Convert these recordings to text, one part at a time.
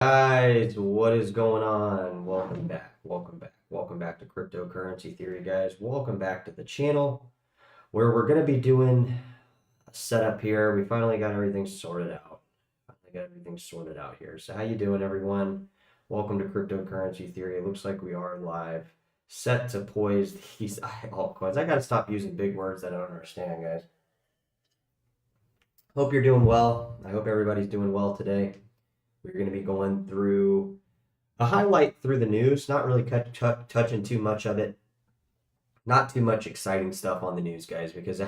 Guys, what is going on? Welcome back. Welcome back. Welcome back to Cryptocurrency Theory, guys. Welcome back to the channel where we're going to be doing a setup here. We finally got everything sorted out. Here. So how you doing, everyone? Welcome to Cryptocurrency Theory. It looks like we are live. Set to Poised these altcoins. I got to stop using big words that I don't understand, guys. Hope you're doing well. I hope everybody's doing well today. We're going to be going through a highlight through the news, not really touching too much of it. Not too much exciting stuff on the news, guys, because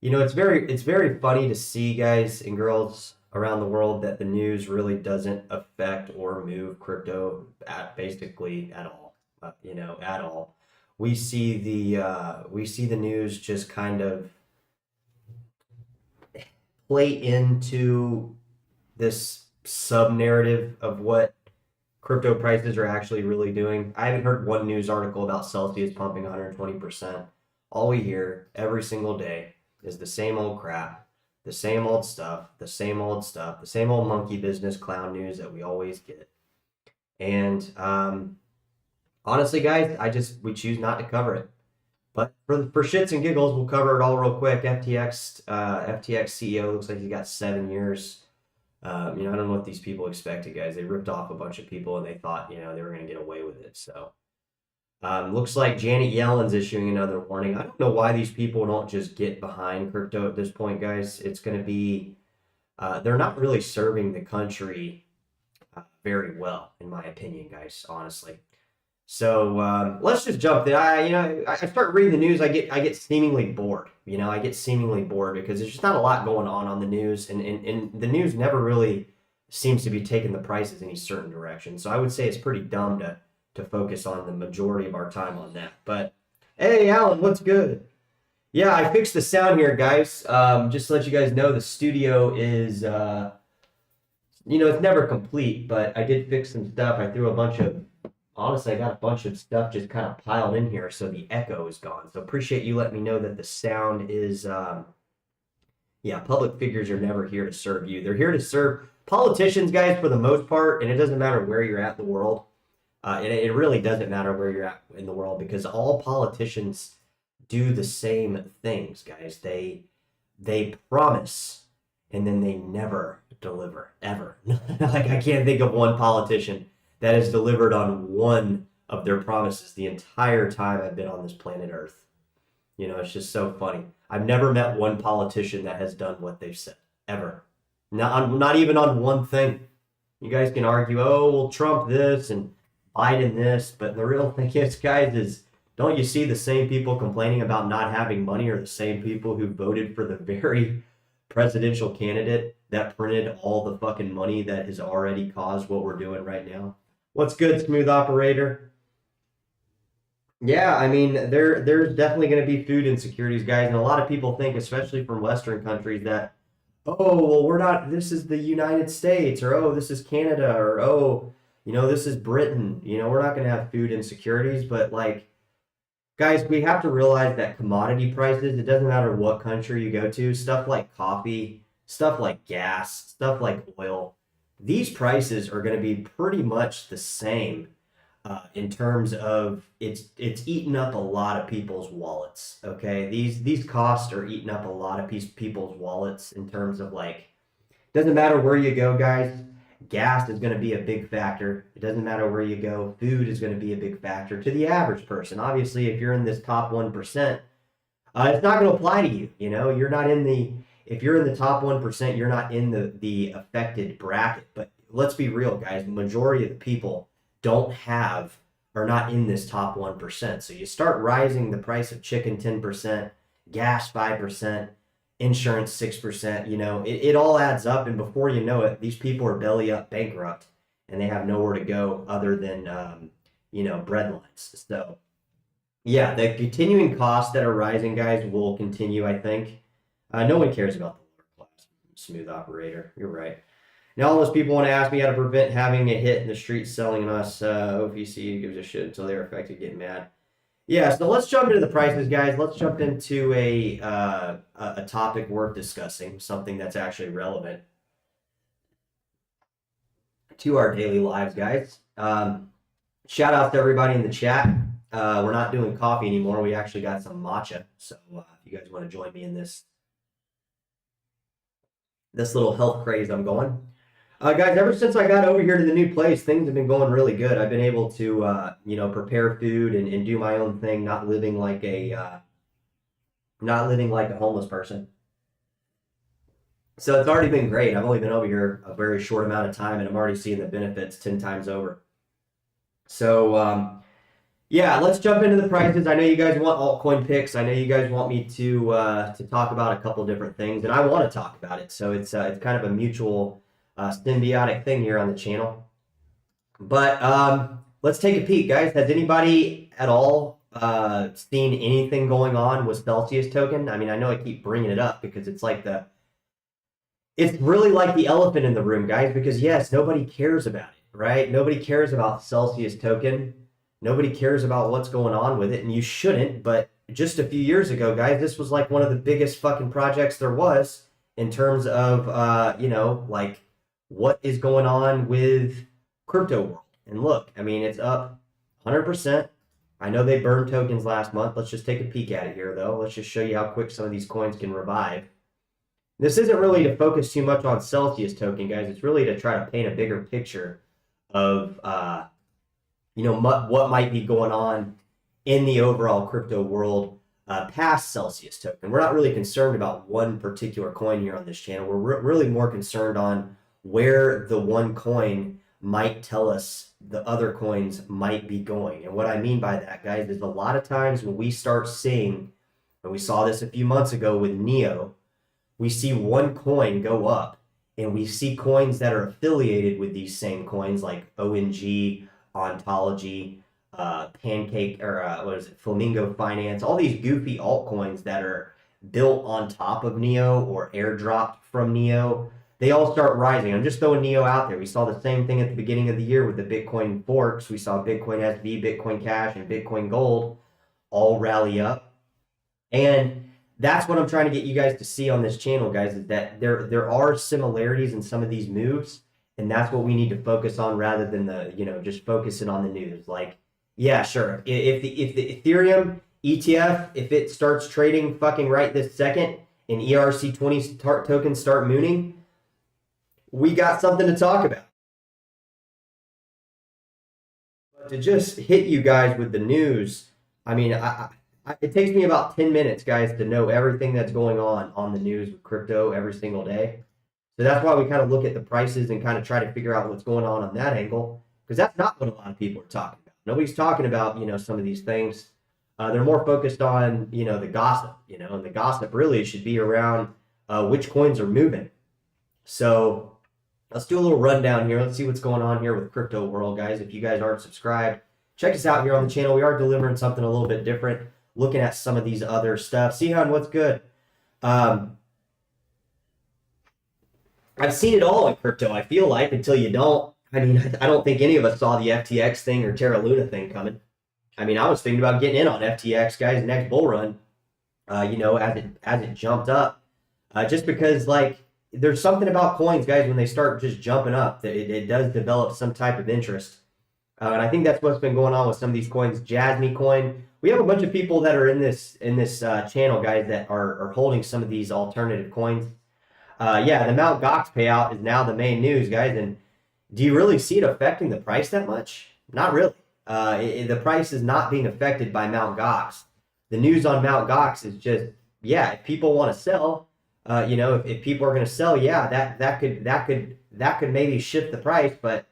it's very funny to see, guys and girls around the world, that the news really doesn't affect or move crypto basically at all. At all. We see the news just kind of play into this sub narrative of what crypto prices are actually really doing. I haven't heard one news article about Celsius pumping 120%. All we hear every single day is the same old crap, the same old stuff, the same old stuff, the same old monkey business clown news that we always get. And honestly, guys, we choose not to cover it. But for shits and giggles, we'll cover it all real quick. FTX CEO looks like he got 7 years. I don't know what these people expected, guys. They ripped off a bunch of people and they thought, they were going to get away with it. So, looks like Janet Yellen's issuing another warning. I don't know why these people don't just get behind crypto at this point, guys. It's going to be, they're not really serving the country very well, in my opinion, guys, honestly. So let's just jump in. I start reading the news. I get seemingly bored. I get seemingly bored because there's just not a lot going on the news, and the news never really seems to be taking the prices in any certain direction. So I would say it's pretty dumb to focus on the majority of our time on that. But hey, Alan, what's good? Yeah, I fixed the sound here, guys. Just to let you guys know, the studio is it's never complete, but I did fix some stuff. I threw a bunch of Honestly, I got a bunch of stuff just kind of piled in here, so the echo is gone. So appreciate you letting me know that the sound is, public figures are never here to serve you. They're here to serve politicians, guys, for the most part, and it doesn't matter where you're at in the world. It really doesn't matter where you're at in the world, because all politicians do the same things, guys. They promise, and then they never deliver, ever. Like, I can't think of one politician that has delivered on one of their promises the entire time I've been on this planet Earth. It's just so funny. I've never met one politician that has done what they've said, ever. Not even on one thing. You guys can argue, oh, well, Trump this and Biden this, but the real thing is, guys, is don't you see the same people complaining about not having money are the same people who voted for the very presidential candidate that printed all the fucking money that has already caused what we're doing right now? What's good, Smooth Operator? Yeah, I mean, there's definitely going to be food insecurities, guys, and a lot of people think, especially from Western countries, that, oh, well, we're not, this is the United States, or oh, this is Canada, or oh, this is Britain. We're not going to have food insecurities, but like, guys, we have to realize that commodity prices, it doesn't matter what country you go to, stuff like coffee, stuff like gas, stuff like oil, these prices are going to be pretty much the same in terms of it's eating up a lot of people's wallets. Okay, these costs are eating up a lot of people's wallets in terms of, like, doesn't matter where you go, guys. Gas is going to be a big factor. It doesn't matter where you go. Food is going to be a big factor to the average person. Obviously, if you're in this top 1%, it's not going to apply to you. You're not in the if you're in the top 1%, you're not in the affected bracket. But let's be real, guys. The majority of the people are not in this top 1%. So you start rising the price of chicken 10%, gas 5%, insurance 6%. It all adds up. And before you know it, these people are belly up bankrupt and they have nowhere to go other than, bread lines. So, yeah, the continuing costs that are rising, guys, will continue, I think. No one cares about the lower class, Smooth Operator. You're right. Now all those people want to ask me how to prevent having a hit in the streets selling us. OVC gives a shit until they're affected, get mad. Yeah, so let's jump into the prices, guys. Let's jump into a topic worth discussing, something that's actually relevant to our daily lives, guys. Shout out to everybody in the chat. We're not doing coffee anymore. We actually got some matcha. So if you guys want to join me in this little health craze I'm going. Guys, ever since I got over here to the new place, things have been going really good. I've been able to, prepare food and do my own thing, not living like a homeless person. So it's already been great. I've only been over here a very short amount of time, and I'm already seeing the benefits 10 times over. So, yeah, let's jump into the prices. I know you guys want altcoin picks. I know you guys want me to talk about a couple different things, and I want to talk about it. So it's kind of a mutual symbiotic thing here on the channel. But let's take a peek, guys. Has anybody at all seen anything going on with Celsius token? I mean, I know I keep bringing it up because it's really like the elephant in the room, guys, because yes, nobody cares about it, right? Nobody cares about Celsius token. Nobody cares about what's going on with it, and you shouldn't. But just a few years ago, guys, this was like one of the biggest fucking projects there was in terms of, like what is going on with crypto world. And look, I mean, it's up 100%. I know they burned tokens last month. Let's just take a peek at it here, though. Let's just show you how quick some of these coins can revive. This isn't really to focus too much on Celsius token, guys. It's really to try to paint a bigger picture of, what might be going on in the overall crypto world past Celsius token. We're not really concerned about one particular coin here on this channel. We're really more concerned on where the one coin might tell us the other coins might be going. And what I mean by that, guys, is a lot of times when we start seeing, and we saw this a few months ago with NEO, we see one coin go up, and we see coins that are affiliated with these same coins like ONG, Ontology, Pancake, or Flamingo Finance, all these goofy altcoins that are built on top of NEO or airdropped from NEO. They all start rising. I'm just throwing NEO out there. We saw the same thing at the beginning of the year with the Bitcoin forks. We saw Bitcoin SV, Bitcoin Cash, and Bitcoin Gold all rally up. And that's what I'm trying to get you guys to see on this channel, guys, is that there are similarities in some of these moves, and that's what we need to focus on rather than just focusing on the news. Like, yeah, sure. If the Ethereum ETF, if it starts trading fucking right this second and ERC20 tokens start mooning, we got something to talk about. But to just hit you guys with the news, I mean, it takes me about 10 minutes, guys, to know everything that's going on the news with crypto every single day. So that's why we kind of look at the prices and kind of try to figure out what's going on that angle, because that's not what a lot of people are talking about. Nobody's talking about, some of these things. They're more focused on, the gossip, and the gossip really should be around which coins are moving. So let's do a little rundown here. Let's see what's going on here with crypto world, guys. If you guys aren't subscribed, check us out here on the channel. We are delivering something a little bit different, looking at some of these other stuff. Sihan, what's good? I've seen it all in crypto, I feel like, until you don't. I mean, I don't think any of us saw the FTX thing or Terra Luna thing coming. I mean, I was thinking about getting in on FTX, guys, next bull run, as it jumped up. Just because, like, there's something about coins, guys, when they start just jumping up, that it does develop some type of interest. And I think that's what's been going on with some of these coins. Jasmy coin. We have a bunch of people that are in this channel, guys, that are holding some of these alternative coins. Yeah, the Mt. Gox payout is now the main news, guys. And do you really see it affecting the price that much? Not really. The price is not being affected by Mt. Gox. The news on Mt. Gox is just, yeah, if people want to sell, if people are going to sell, yeah, that could maybe shift the price, but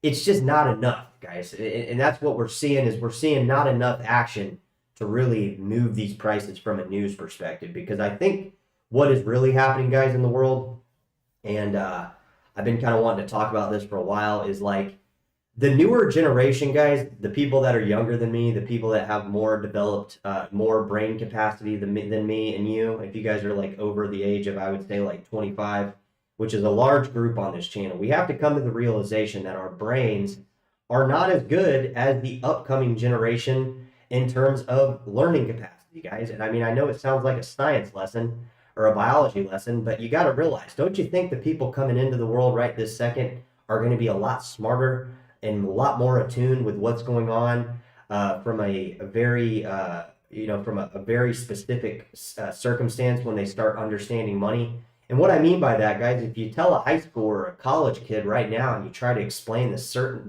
it's just not enough, guys. And that's what we're seeing, is we're seeing not enough action to really move these prices from a news perspective. Because I think what is really happening, guys, in the world, and I've been kind of wanting to talk about this for a while, is like the newer generation, guys, the people that are younger than me, the people that have more developed, more brain capacity than me and you, if you guys are like over the age of, I would say, like 25, which is a large group on this channel, we have to come to the realization that our brains are not as good as the upcoming generation in terms of learning capacity, guys. And I mean, I know it sounds like a science lesson or a biology lesson, but you got to realize, don't you think the people coming into the world right this second are going to be a lot smarter and a lot more attuned with what's going on from a very from a very specific circumstance when they start understanding money. And what I mean by that, guys, if you tell a high school or a college kid right now and you try to explain the certain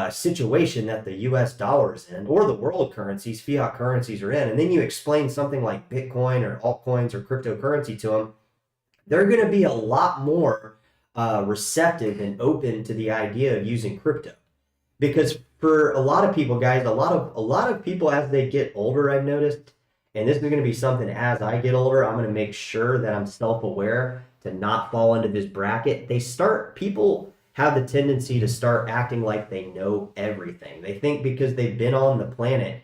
situation that the U.S. dollar is in, or the world currencies, fiat currencies are in, and then you explain something like Bitcoin or altcoins or cryptocurrency to them, they're going to be a lot more receptive and open to the idea of using crypto. Because for a lot of people, guys, a lot of people as they get older, I've noticed, and this is going to be something as I get older, I'm going to make sure that I'm self-aware to not fall into this bracket. People have the tendency to start acting like they know everything. They think because they've been on the planet,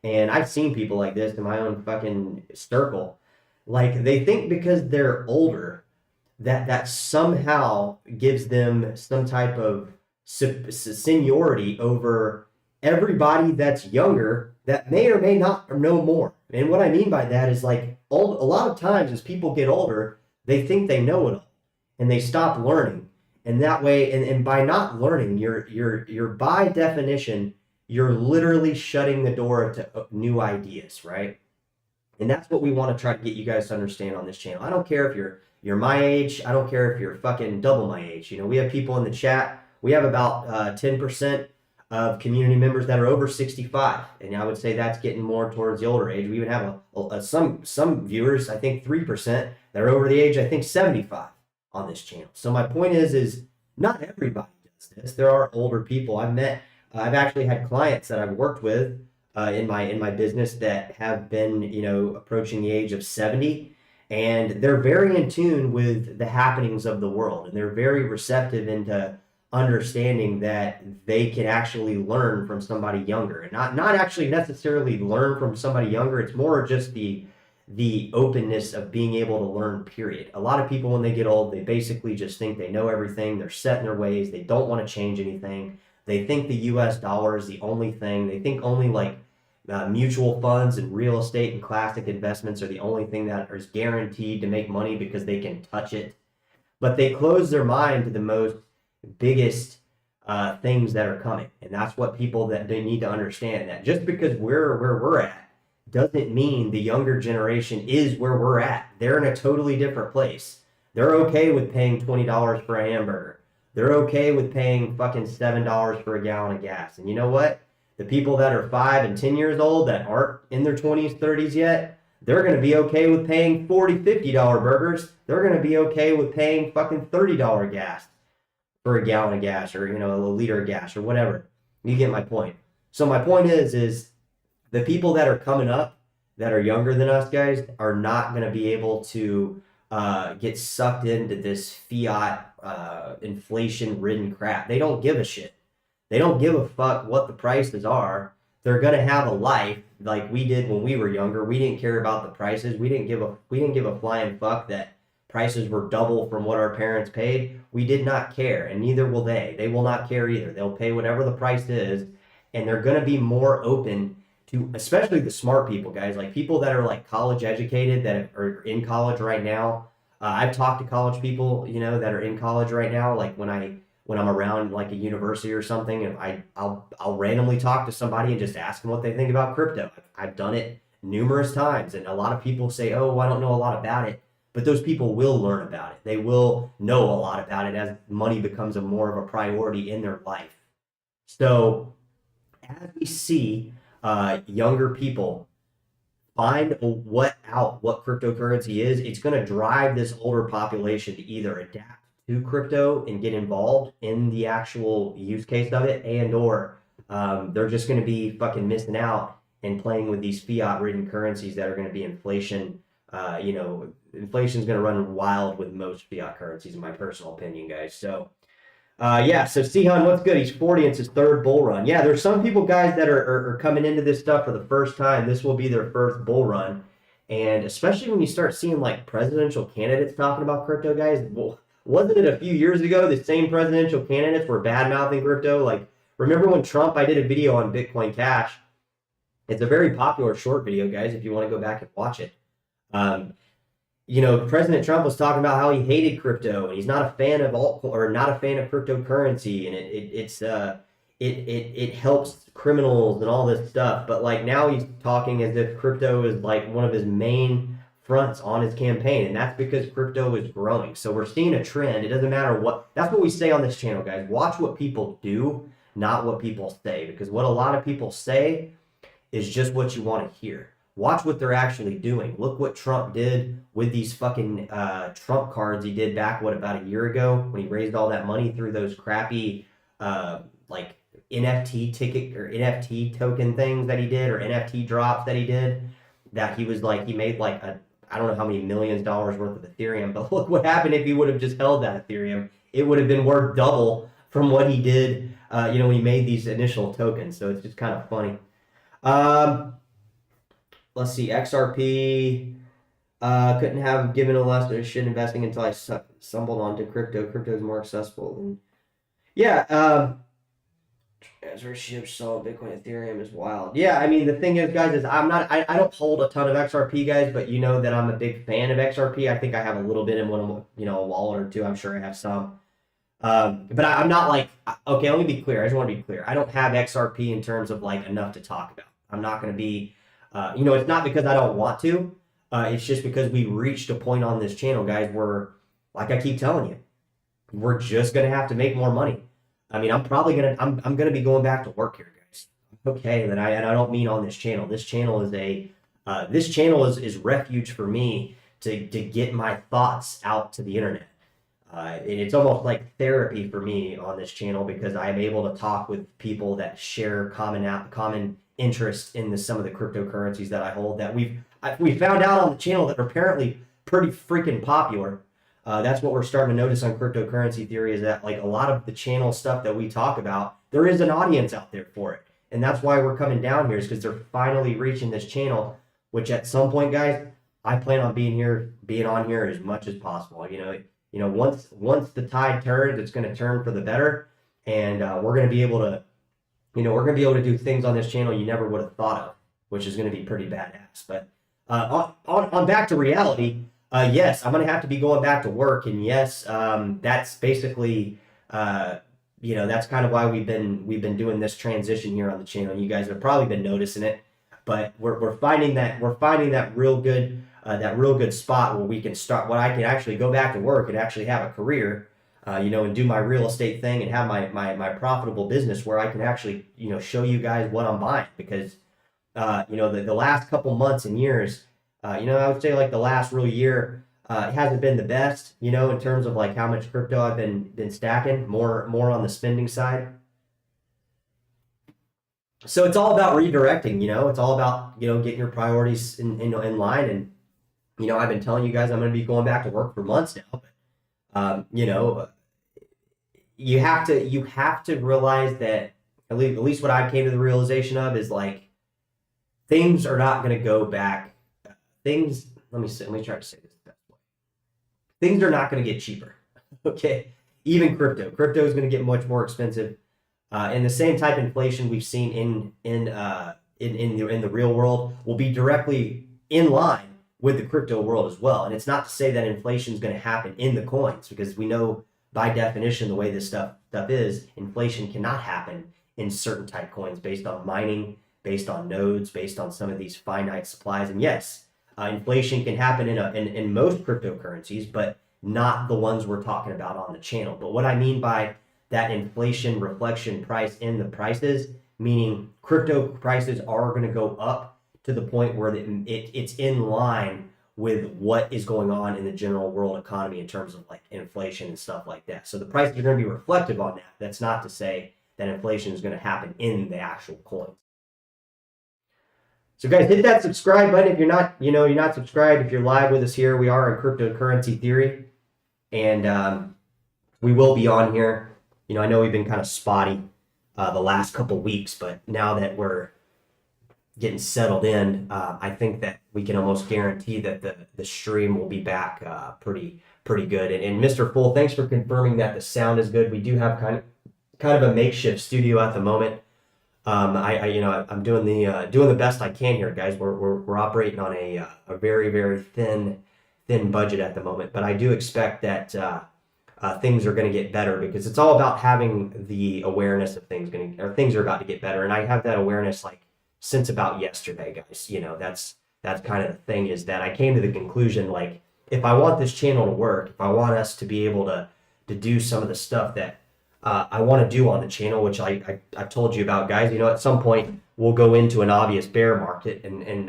and I've seen people like this in my own fucking circle, like they think because they're older that somehow gives them some type of seniority over everybody that's younger that may or may not know more. And what I mean by that is like a lot of times as people get older, they think they know it all and they stop learning. And that way, and by not learning, you're by definition, you're literally shutting the door to new ideas, right? And that's what we want to try to get you guys to understand on this channel. I don't care if you're my age. I don't care if you're fucking double my age. You know, we have people in the chat. We have about 10% of community members that are over 65, and I would say that's getting more towards the older age. We even have some viewers, I think 3%, that are over the age, I think 75 on this channel. So my point is not everybody does this. There are older people I've actually had clients that I've worked with in my business that have been, approaching the age of 70, and they're very in tune with the happenings of the world, and they're very receptive into understanding that they can actually learn from somebody younger, and not actually necessarily learn from somebody younger. It's more just the openness of being able to learn, period. A lot of people, when they get old, they basically just think they know everything. They're set in their ways. They don't want to change anything. They think the US dollar is the only thing. They think only like mutual funds and real estate and classic investments are the only thing that is guaranteed to make money because they can touch it. But they close their mind to the biggest things that are coming. And that's what people that they need to understand, that just because we're where we're at doesn't mean the younger generation is where we're at. They're in a totally different place. They're okay with paying $20 for a hamburger. They're okay with paying fucking $7 for a gallon of gas. And you know what? The people that are 5 and 10 years old that aren't in their 20s, 30s yet, they're going to be okay with paying $40, $50 burgers. They're going to be okay with paying fucking $30 gas for a gallon of gas, or a liter of gas, or whatever. You get my point. So my point is the people that are coming up that are younger than us, guys, are not going to be able to get sucked into this fiat inflation ridden crap. They don't give a shit. They don't give a fuck what the prices are. They're going to have a life like we did when we were younger. We didn't care about the prices. We didn't give a flying fuck that prices were double from what our parents paid. We did not care, and neither will they. They will not care either. They'll pay whatever the price is, and they're going to be more open to, especially the smart people, guys, like people that are like college educated, that are in college right now. I've talked to college people, that are in college right now. Like when I'm around like a university or something, and I'll randomly talk to somebody and just ask them what they think about crypto. I've done it numerous times, and a lot of people say, "Oh, I don't know a lot about it." But those people will learn about it. They will know a lot about it as money becomes more of a priority in their life. So as we see younger people find what cryptocurrency is, it's going to drive this older population to either adapt to crypto and get involved in the actual use case of it, or they're just going to be fucking missing out and playing with these fiat-ridden currencies that are going to be inflation. Inflation's going to run wild with most fiat currencies, in my personal opinion, guys. So, so Sihun, what's good? He's 40. It's his third bull run. Yeah, there's some people, guys, that are coming into this stuff for the first time. This will be their first bull run. And especially when you start seeing, like, presidential candidates talking about crypto, guys. Well, wasn't it a few years ago the same presidential candidates were bad-mouthing crypto? Like, remember when Trump, I did a video on Bitcoin Cash. It's a very popular short video, guys, if you want to go back and watch it. President Trump was talking about how he hated crypto and he's not a fan of or not a fan of cryptocurrency, and it helps criminals and all this stuff. But like now he's talking as if crypto is like one of his main fronts on his campaign, and that's because crypto is growing. So we're seeing a trend. It doesn't matter what. That's what we say on this channel, guys. Watch what people do, not what people say, because what a lot of people say is just what you want to hear. Watch what they're actually doing. Look what Trump did with these fucking Trump cards he did back, about a year ago when he raised all that money through those crappy like NFT ticket or NFT token things that he did, or NFT drops that he did, that he was like, he made like I don't know how many millions of dollars worth of Ethereum, but look what happened if he would have just held that Ethereum. It would have been worth double from what he did, when he made these initial tokens. So it's just kind of funny. Let's see, XRP. Couldn't have given a lesson of shit investing until I stumbled onto crypto. Crypto is more accessible. And yeah, transfer ships, solid Bitcoin, Ethereum is wild. Yeah, I mean, the thing is, guys, is I don't hold a ton of XRP, guys, but you know that I'm a big fan of XRP. I think I have a little bit in one, a wallet or two. I'm sure I have some. But I'm not like, okay, let me be clear. I just want to be clear. I don't have XRP in terms of like enough to talk about. I'm not going to be, it's not because I don't want to. It's just because we reached a point on this channel, guys, where, like I keep telling you, we're just going to have to make more money. I mean, I'm going to be going back to work here, guys. Okay. And I don't mean on this channel. This channel is refuge for me to get my thoughts out to the internet. And it's almost like therapy for me on this channel, because I'm able to talk with people that share common interest in some of the cryptocurrencies that I hold, that we found out on the channel that are apparently pretty freaking popular. That's what we're starting to notice on cryptocurrency theory, is that like a lot of the channel stuff that we talk about, there is an audience out there for it. And that's why we're coming down here, is because they're finally reaching this channel, which at some point, guys, I plan on being on here as much as possible. Once the tide turns, it's going to turn for the better, and we're going to be able to do things on this channel you never would have thought of, which is going to be pretty badass. But on back to reality, yes, I'm going to have to be going back to work, and yes, that's basically that's kind of why we've been doing this transition here on the channel. You guys have probably been noticing it, but we're finding that real good spot where we can start, I can actually go back to work and actually have a career, and do my real estate thing and have my profitable business where I can actually, show you guys what I'm buying. Because, the last couple months and years, I would say like the last real year, it hasn't been the best, in terms of like how much crypto I've been stacking, more on the spending side. So it's all about redirecting, it's all about, getting your priorities in line. And, I've been telling you guys I'm going to be going back to work for months now, but, you have to realize that at least what I came to the realization of is like, things are not going to go back. Let me try to say this the best way. Things are not going to get cheaper. Okay. Even crypto is going to get much more expensive. And the same type of inflation we've seen in the real world will be directly in line with the crypto world as well. And it's not to say that inflation is going to happen in the coins, because we know by definition the way this stuff is, inflation cannot happen in certain type coins based on mining, based on nodes, based on some of these finite supplies. And yes, inflation can happen in most cryptocurrencies, but not the ones we're talking about on the channel. But what I mean by that inflation reflection price in the prices, meaning crypto prices are going to go up to the point where it's in line with what is going on in the general world economy in terms of like inflation and stuff like that. So the prices are going to be reflective on that. That's not to say that inflation is going to happen in the actual coins. So guys, hit that subscribe button if you're not subscribed. If you're live with us here, we are in cryptocurrency theory, and we will be on here. I know we've been kind of spotty the last couple weeks, but now that we're getting settled in, I think that we can almost guarantee that the stream will be back pretty good. And Mr. Full, thanks for confirming that the sound is good. We do have kind of a makeshift studio at the moment. I'm doing the best I can here, guys. We're operating on a very, very thin thin budget at the moment, but I do expect that things are going to get better because it's all about having the awareness of things are about to get better, and I have that awareness like since about yesterday, guys. That's kind of the thing, is that I came to the conclusion, like, if I want this channel to work, if I want us to be able to do some of the stuff that I want to do on the channel, which I've told you about, guys. At some point we'll go into an obvious bear market, and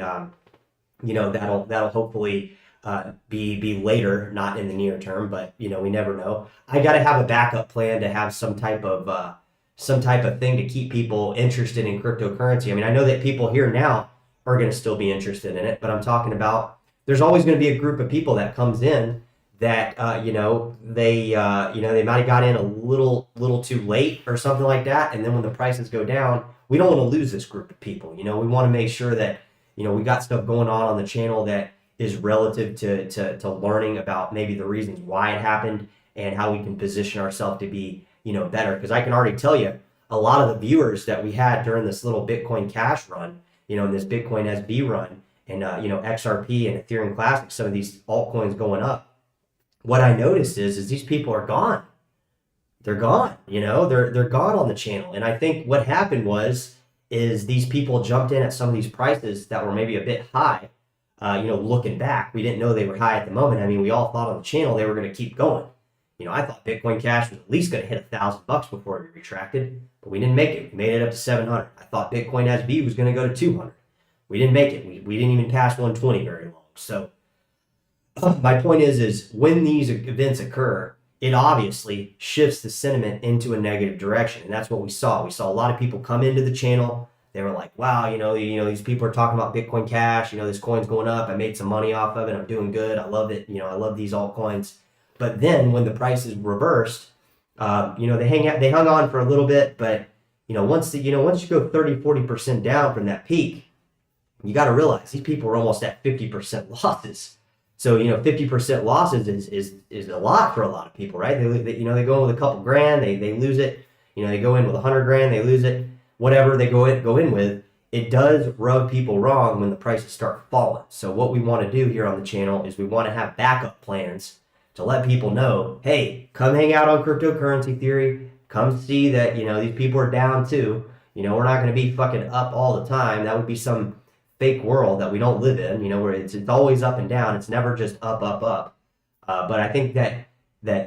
that'll hopefully be later, not in the near term, but we never know. I got to have a backup plan to have some type of thing to keep people interested in cryptocurrency. I mean, I know that people here now are going to still be interested in it, but I'm talking about there's always going to be a group of people that comes in that they might have got in a little too late or something like that, and then when the prices go down, we don't want to lose this group of people. We want to make sure that we got stuff going on the channel that is relative to learning about maybe the reasons why it happened and how we can position ourselves to be better. Because I can already tell you, a lot of the viewers that we had during this little Bitcoin Cash run, and this Bitcoin SB run, and XRP and Ethereum Classic, some of these altcoins going up, what I noticed is these people are gone. They're gone. They're gone on the channel. And I think what happened is these people jumped in at some of these prices that were maybe a bit high. Looking back, we didn't know they were high at the moment. I mean, we all thought on the channel they were going to keep going. I thought Bitcoin Cash was at least going to hit $1,000 before it retracted, but we didn't make it. We made it up to 700. I thought Bitcoin SB was going to go to 200. We didn't make it. We didn't even pass 120 very long. So my point is when these events occur, it obviously shifts the sentiment into a negative direction, and that's what we saw. We saw a lot of people come into the channel. They were like, wow, these people are talking about Bitcoin Cash, this coin's going up. I made some money off of it. I'm doing good. I love it. I love these altcoins. But then when the prices reversed, they hung on for a little bit, but once you go 30-40% down from that peak, you got to realize these people are almost at 50% losses. So 50% losses is a lot for a lot of people, right? They go in with a couple grand, they lose it. They go in with 100 grand, they lose it. Whatever they go in with, it does rub people wrong when the prices start falling. So what we want to do here on the channel is we want to have backup plans to let people know, hey, come hang out on cryptocurrency theory. Come see that, these people are down too. We're not going to be fucking up all the time. That would be some fake world that we don't live in, where it's always up and down. It's never just up, up, up. But I think that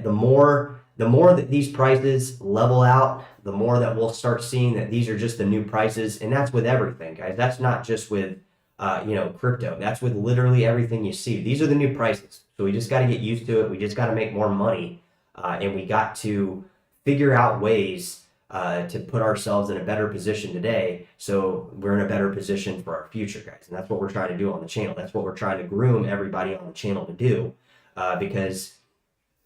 the more that these prices level out, the more that we'll start seeing that these are just the new prices. And that's with everything, guys. That's not just with, crypto. That's with literally everything you see. These are the new prices. So we just got to get used to it. We just got to make more money. And we got to figure out ways to put ourselves in a better position today, so we're in a better position for our future, guys. And that's what we're trying to do on the channel. That's what we're trying to groom everybody on the channel to do, because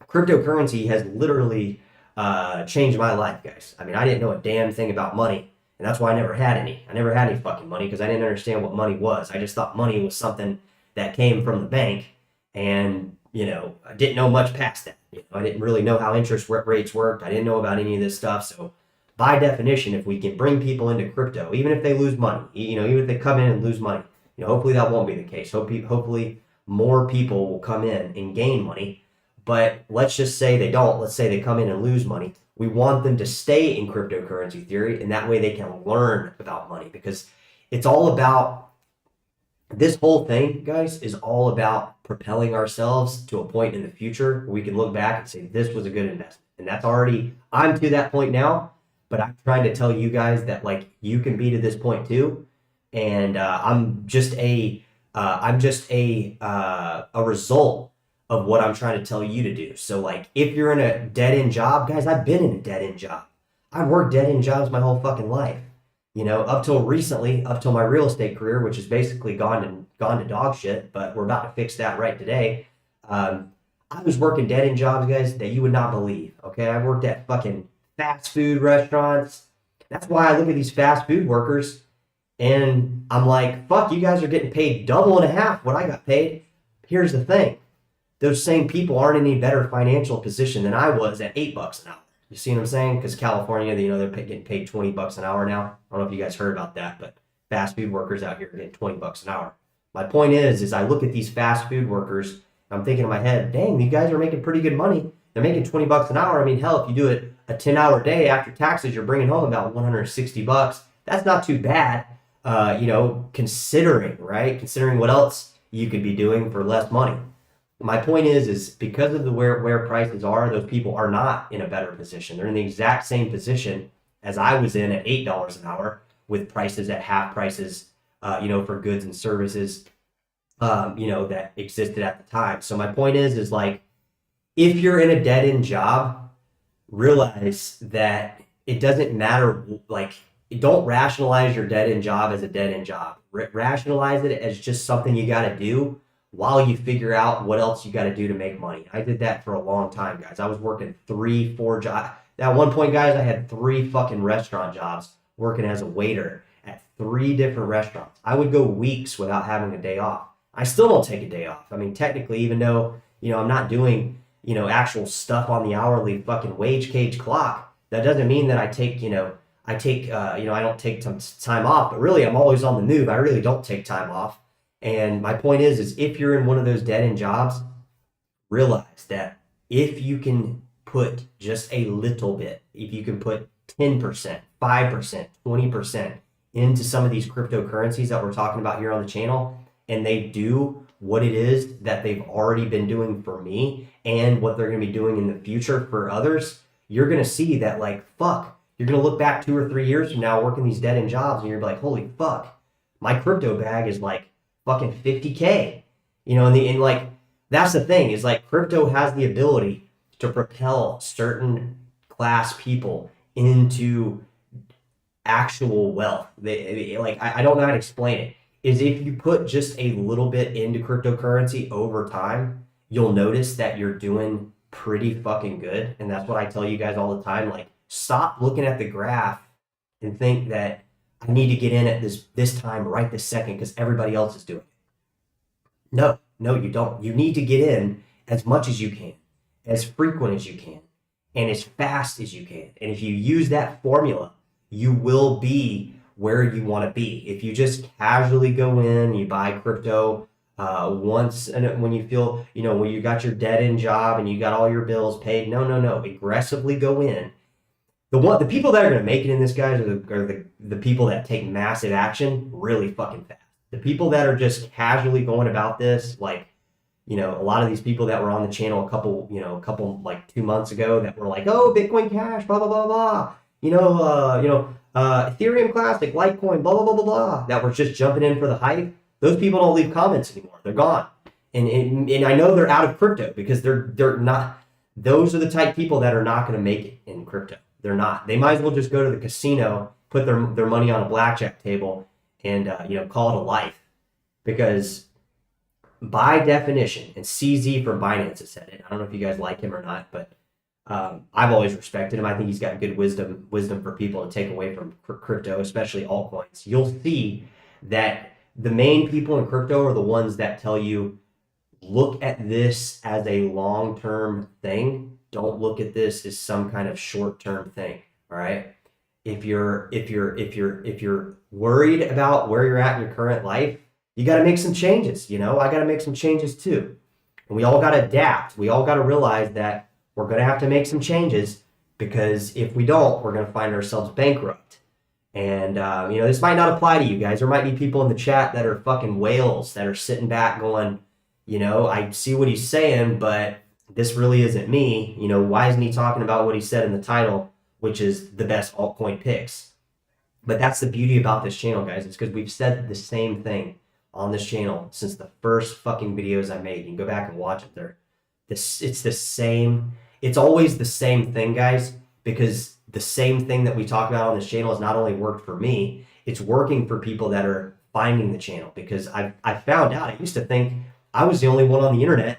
cryptocurrency has literally changed my life, guys. I mean, I didn't know a damn thing about money, and that's why I never had any. I never had any fucking money because I didn't understand what money was. I just thought money was something that came from the bank, and I didn't know much past that. I didn't really know how interest rates worked. I didn't know about any of this stuff. So by definition, if we can bring people into crypto, even if they lose money, even if they come in and lose money, hopefully that won't be the case. Hopefully more people will come in and gain money. But let's just say they don't. Let's say they come in and lose money. We want them to stay in cryptocurrency theory, and that way they can learn about money, because it's all about, this whole thing, guys, is all about propelling ourselves to a point in the future where we can look back and say, this was a good investment. And that's already, I'm to that point now, but I'm trying to tell you guys that, like, you can be to this point too. And I'm just a result of what I'm trying to tell you to do. So, like, if you're in a dead-end job, guys, I've been in a dead-end job. I've worked dead-end jobs my whole fucking life. Up till recently, up till my real estate career, which has basically gone to dog shit, but we're about to fix that right today. I was working dead-end jobs, guys, that you would not believe, okay? I worked at fucking fast food restaurants. That's why I look at these fast food workers, and I'm like, fuck, you guys are getting paid double and a half what I got paid. Here's the thing. Those same people aren't in any better financial position than I was at $8 an hour. You see what I'm saying? Because California, they're getting paid $20 an hour now. I don't know if you guys heard about that, but fast food workers out here are getting $20 an hour. My point is I look at these fast food workers I'm thinking in my head, dang, these guys are making pretty good money. They're making 20 bucks an hour. I mean, hell, if you do it a 10-hour day after taxes, you're bringing home about 160 bucks. That's not too bad, considering, right? Considering what else you could be doing for less money. My point is because of the where prices are, those people are not in a better position. They're in the exact same position as I was in at $8 an hour with prices at half prices, for goods and services, that existed at the time. So my point is like, if you're in a dead-end job, realize that it doesn't matter. Like, don't rationalize your dead-end job as a dead-end job. Rationalize it as just something you got to do while you figure out what else you got to do to make money. I did that for a long time, guys. I was working 3-4 jobs. At one point, guys, I had 3 fucking restaurant jobs working as a waiter at 3 different restaurants. I would go weeks without having a day off. I still don't take a day off. I mean, technically, even though, I'm not doing, actual stuff on the hourly fucking wage cage clock, that doesn't mean that I don't take time off, but really I'm always on the move. I really don't take time off. And my point is if you're in one of those dead end jobs, realize that if you can put just a little bit, if you can put 10%, 5%, 20% into some of these cryptocurrencies that we're talking about here on the channel, and they do what it is that they've already been doing for me and what they're going to be doing in the future for others, you're going to see that, like, fuck, you're going to look back 2 or 3 years from now working these dead end jobs and you're like, holy fuck, my crypto bag is like fucking 50K, and like, that's the thing is like crypto has the ability to propel certain class people into actual wealth. I don't know how to explain it. Is if you put just a little bit into cryptocurrency over time, you'll notice that you're doing pretty fucking good. And that's what I tell you guys all the time. Like, stop looking at the graph and think that I need to get in at this time right this second because everybody else is doing it. No, you don't. You need to get in as much as you can, as frequent as you can, and as fast as you can. And if you use that formula, you will be where you want to be. If you just casually go in, you buy crypto once, and when you feel, when you got your dead end job and you got all your bills paid, no. Aggressively go in. The people that are going to make it in this, guys, are the people that take massive action really fucking fast. The people that are just casually going about this, like, a lot of these people that were on the channel a couple like 2 months ago that were like, oh, Bitcoin Cash, blah, blah, blah, blah. Ethereum Classic, Litecoin, blah, blah, blah, blah, blah, that were just jumping in for the hype. Those people don't leave comments anymore. They're gone. And I know they're out of crypto because they're not, those are the type of people that are not going to make it in crypto. They're not. They might as well just go to the casino, put their money on a blackjack table and, call it a life. Because by definition, and CZ from Binance has said it. I don't know if you guys like him or not, but I've always respected him. I think he's got good wisdom for people to take away from crypto, especially altcoins. You'll see that the main people in crypto are the ones that tell you, look at this as a long-term thing. Don't look at this as some kind of short-term thing. All right. If you're worried about where you're at in your current life, you got to make some changes. I got to make some changes too. And we all got to adapt. We all got to realize that we're going to have to make some changes because if we don't, we're going to find ourselves bankrupt. And, this might not apply to you guys. There might be people in the chat that are fucking whales that are sitting back going, I see what he's saying, but this really isn't me. Why isn't he talking about what he said in the title, which is the best altcoin picks? But that's the beauty about this channel, guys. It's because we've said the same thing on this channel since the first fucking videos I made. You can go back and watch it. It's the same. It's always the same thing, guys, because the same thing that we talk about on this channel has not only worked for me, it's working for people that are finding the channel. Because I found out, I used to think I was the only one on the internet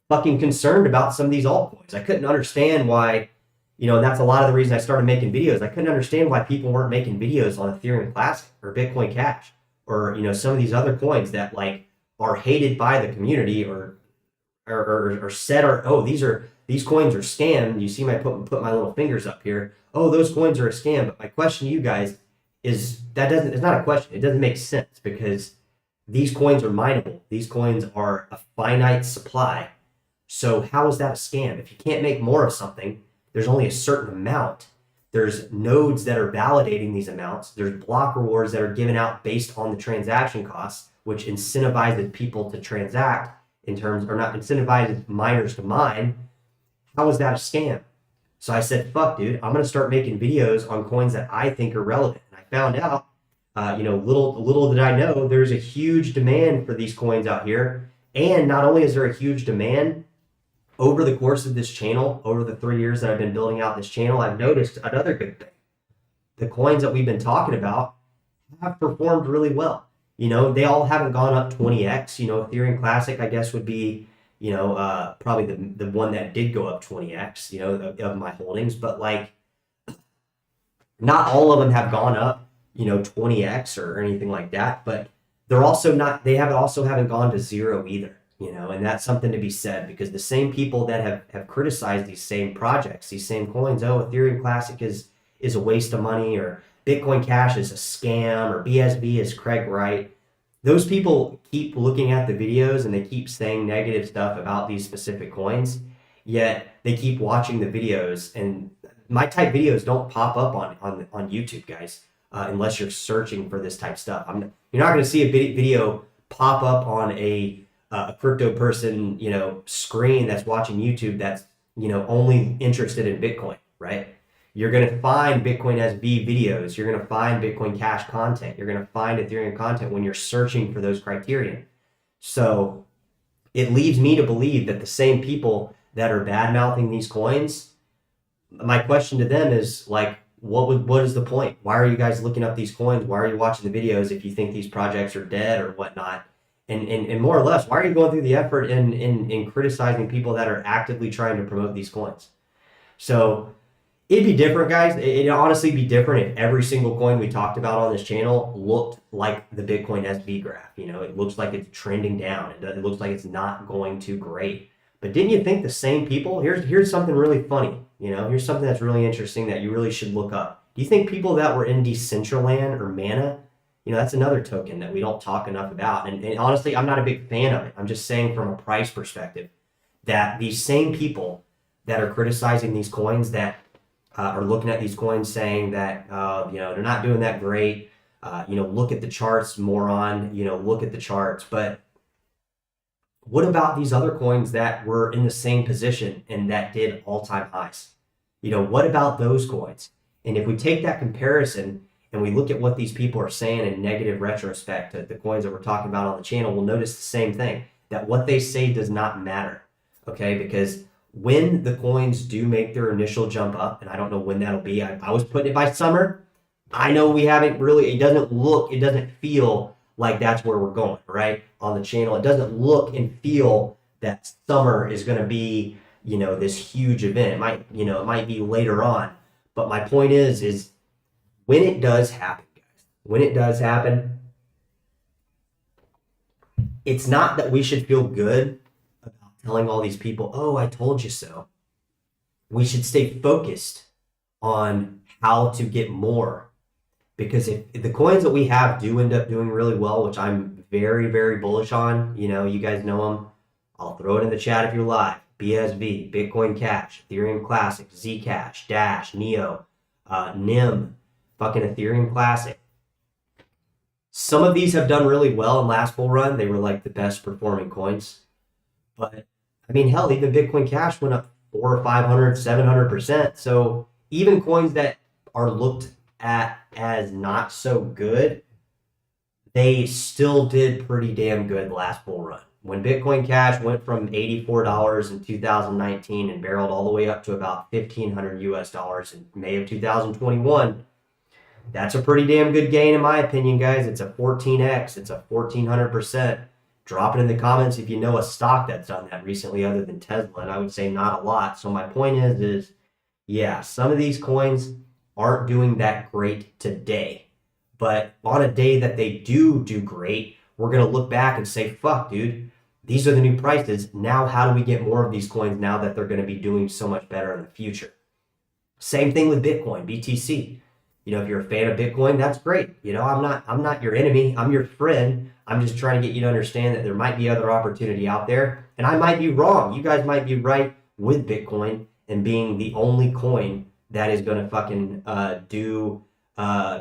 fucking concerned about some of these altcoins. I couldn't understand why, and that's a lot of the reason I started making videos. I couldn't understand why people weren't making videos on Ethereum Classic or Bitcoin Cash or, some of these other coins that like are hated by the community or said, these coins are scam. You see my put my little fingers up here. Oh, those coins are a scam. But my question to you guys is it's not a question. It doesn't make sense because these coins are mineable. These coins are a finite supply. So how is that a scam? If you can't make more of something, there's only a certain amount. There's nodes that are validating these amounts. There's block rewards that are given out based on the transaction costs, which incentivizes people to transact in terms, or not incentivizes miners to mine. How is that a scam? So I said, fuck, dude, I'm going to start making videos on coins that I think are relevant. And I found out, little did I know, there's a huge demand for these coins out here. And not only is there a huge demand, over the course of this channel, over the 3 years that I've been building out this channel, I've noticed another good thing. The coins that we've been talking about have performed really well. They all haven't gone up 20x. Ethereum Classic, I guess, would be, probably the one that did go up 20x, of my holdings. But like, not all of them have gone up, 20x or anything like that. But they're also not, they haven't gone to zero either. And that's something to be said, because the same people that have criticized these same projects, these same coins, Ethereum Classic is a waste of money, or Bitcoin Cash is a scam, or BSV is Craig Wright. Those people keep looking at the videos and they keep saying negative stuff about these specific coins, yet they keep watching the videos. And my type videos don't pop up on YouTube, guys, unless you're searching for this type stuff. You're not going to see a video pop up on a crypto person, screen that's watching YouTube that's, only interested in Bitcoin, right? You're going to find Bitcoin SV videos. You're going to find Bitcoin Cash content. You're going to find Ethereum content when you're searching for those criteria. So it leads me to believe that the same people that are bad mouthing these coins, my question to them is like, what is the point? Why are you guys looking up these coins? Why are you watching the videos if you think these projects are dead or whatnot? And more or less, why are you going through the effort in criticizing people that are actively trying to promote these coins? So it'd be different, guys. It'd honestly be different if every single coin we talked about on this channel looked like the Bitcoin SV graph. It looks like it's trending down. It looks like it's not going too great. But didn't you think the same people? Here's something really funny. Here's something that's really interesting that you really should look up. Do you think people that were in Decentraland or Mana, that's another token that we don't talk enough about. And honestly, I'm not a big fan of it. I'm just saying from a price perspective that these same people that are criticizing these coins, that are looking at these coins saying that, they're not doing that great. Look at the charts, moron, look at the charts. But what about these other coins that were in the same position and that did all-time highs? What about those coins? And if we take that comparison and we look at what these people are saying in negative retrospect to the coins that we're talking about on the channel, we'll notice the same thing, that what they say does not matter, okay? Because when the coins do make their initial jump up, and I don't know when that'll be, I was putting it by summer. I know we haven't really, it doesn't feel like that's where we're going, right? On the channel, it doesn't look and feel that summer is going to be, this huge event. It might be later on. But my point is when it does happen, guys, when it does happen, it's not that we should feel good about telling all these people, oh, I told you so. We should stay focused on how to get more. Because if the coins that we have do end up doing really well, which I'm very, very bullish on, you guys know them. I'll throw it in the chat if you're live. BSV, Bitcoin Cash, Ethereum Classic, Zcash, Dash, Neo, NIM, fucking Ethereum Classic. Some of these have done really well in last bull run. They were like the best performing coins. But hell, even Bitcoin Cash went up 400 or 500, 700%. So even coins that are looked at as not so good, they still did pretty damn good last bull run. When Bitcoin Cash went from $84 in 2019 and barreled all the way up to about $1,500 US in May of 2021, that's a pretty damn good gain in my opinion, guys. It's a 14x. It's a 1,400%. Drop it in the comments if you know a stock that's done that recently other than Tesla, and I would say not a lot. So my point is yeah, some of these coins aren't doing that great today. But on a day that they do great, we're going to look back and say, fuck, dude, these are the new prices. Now, how do we get more of these coins now that they're going to be doing so much better in the future? Same thing with Bitcoin, BTC. If you're a fan of Bitcoin, that's great. I'm not your enemy. I'm your friend. I'm just trying to get you to understand that there might be other opportunity out there, and I might be wrong. You guys might be right with Bitcoin and being the only coin that is going to fucking do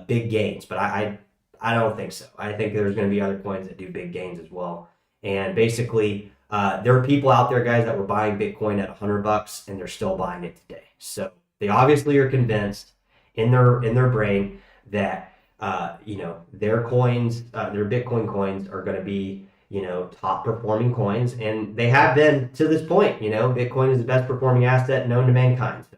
big gains. But I don't think so. I think there's going to be other coins that do big gains as well. And basically, there are people out there, guys, that were buying Bitcoin at $100 and they're still buying it today. So they obviously are convinced in their brain that their coins, their Bitcoin coins, are going to be top performing coins, and they have been to this point. Bitcoin is the best performing asset known to mankind. So,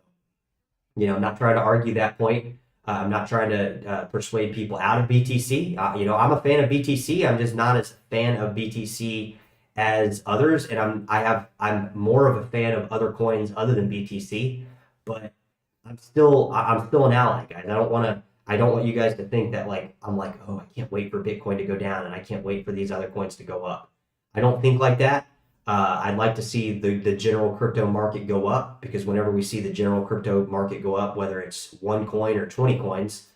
I'm not trying to argue that point. I'm not trying to persuade people out of BTC. I'm a fan of BTC. I'm just not as a fan of BTC as others, and I'm more of a fan of other coins other than BTC. But I'm still an ally, guys. I don't want you guys to think that I'm like, oh, I can't wait for Bitcoin to go down and I can't wait for these other coins to go up. I don't think like that. I'd like to see the general crypto market go up, because whenever we see the general crypto market go up, whether it's one coin or 20 coins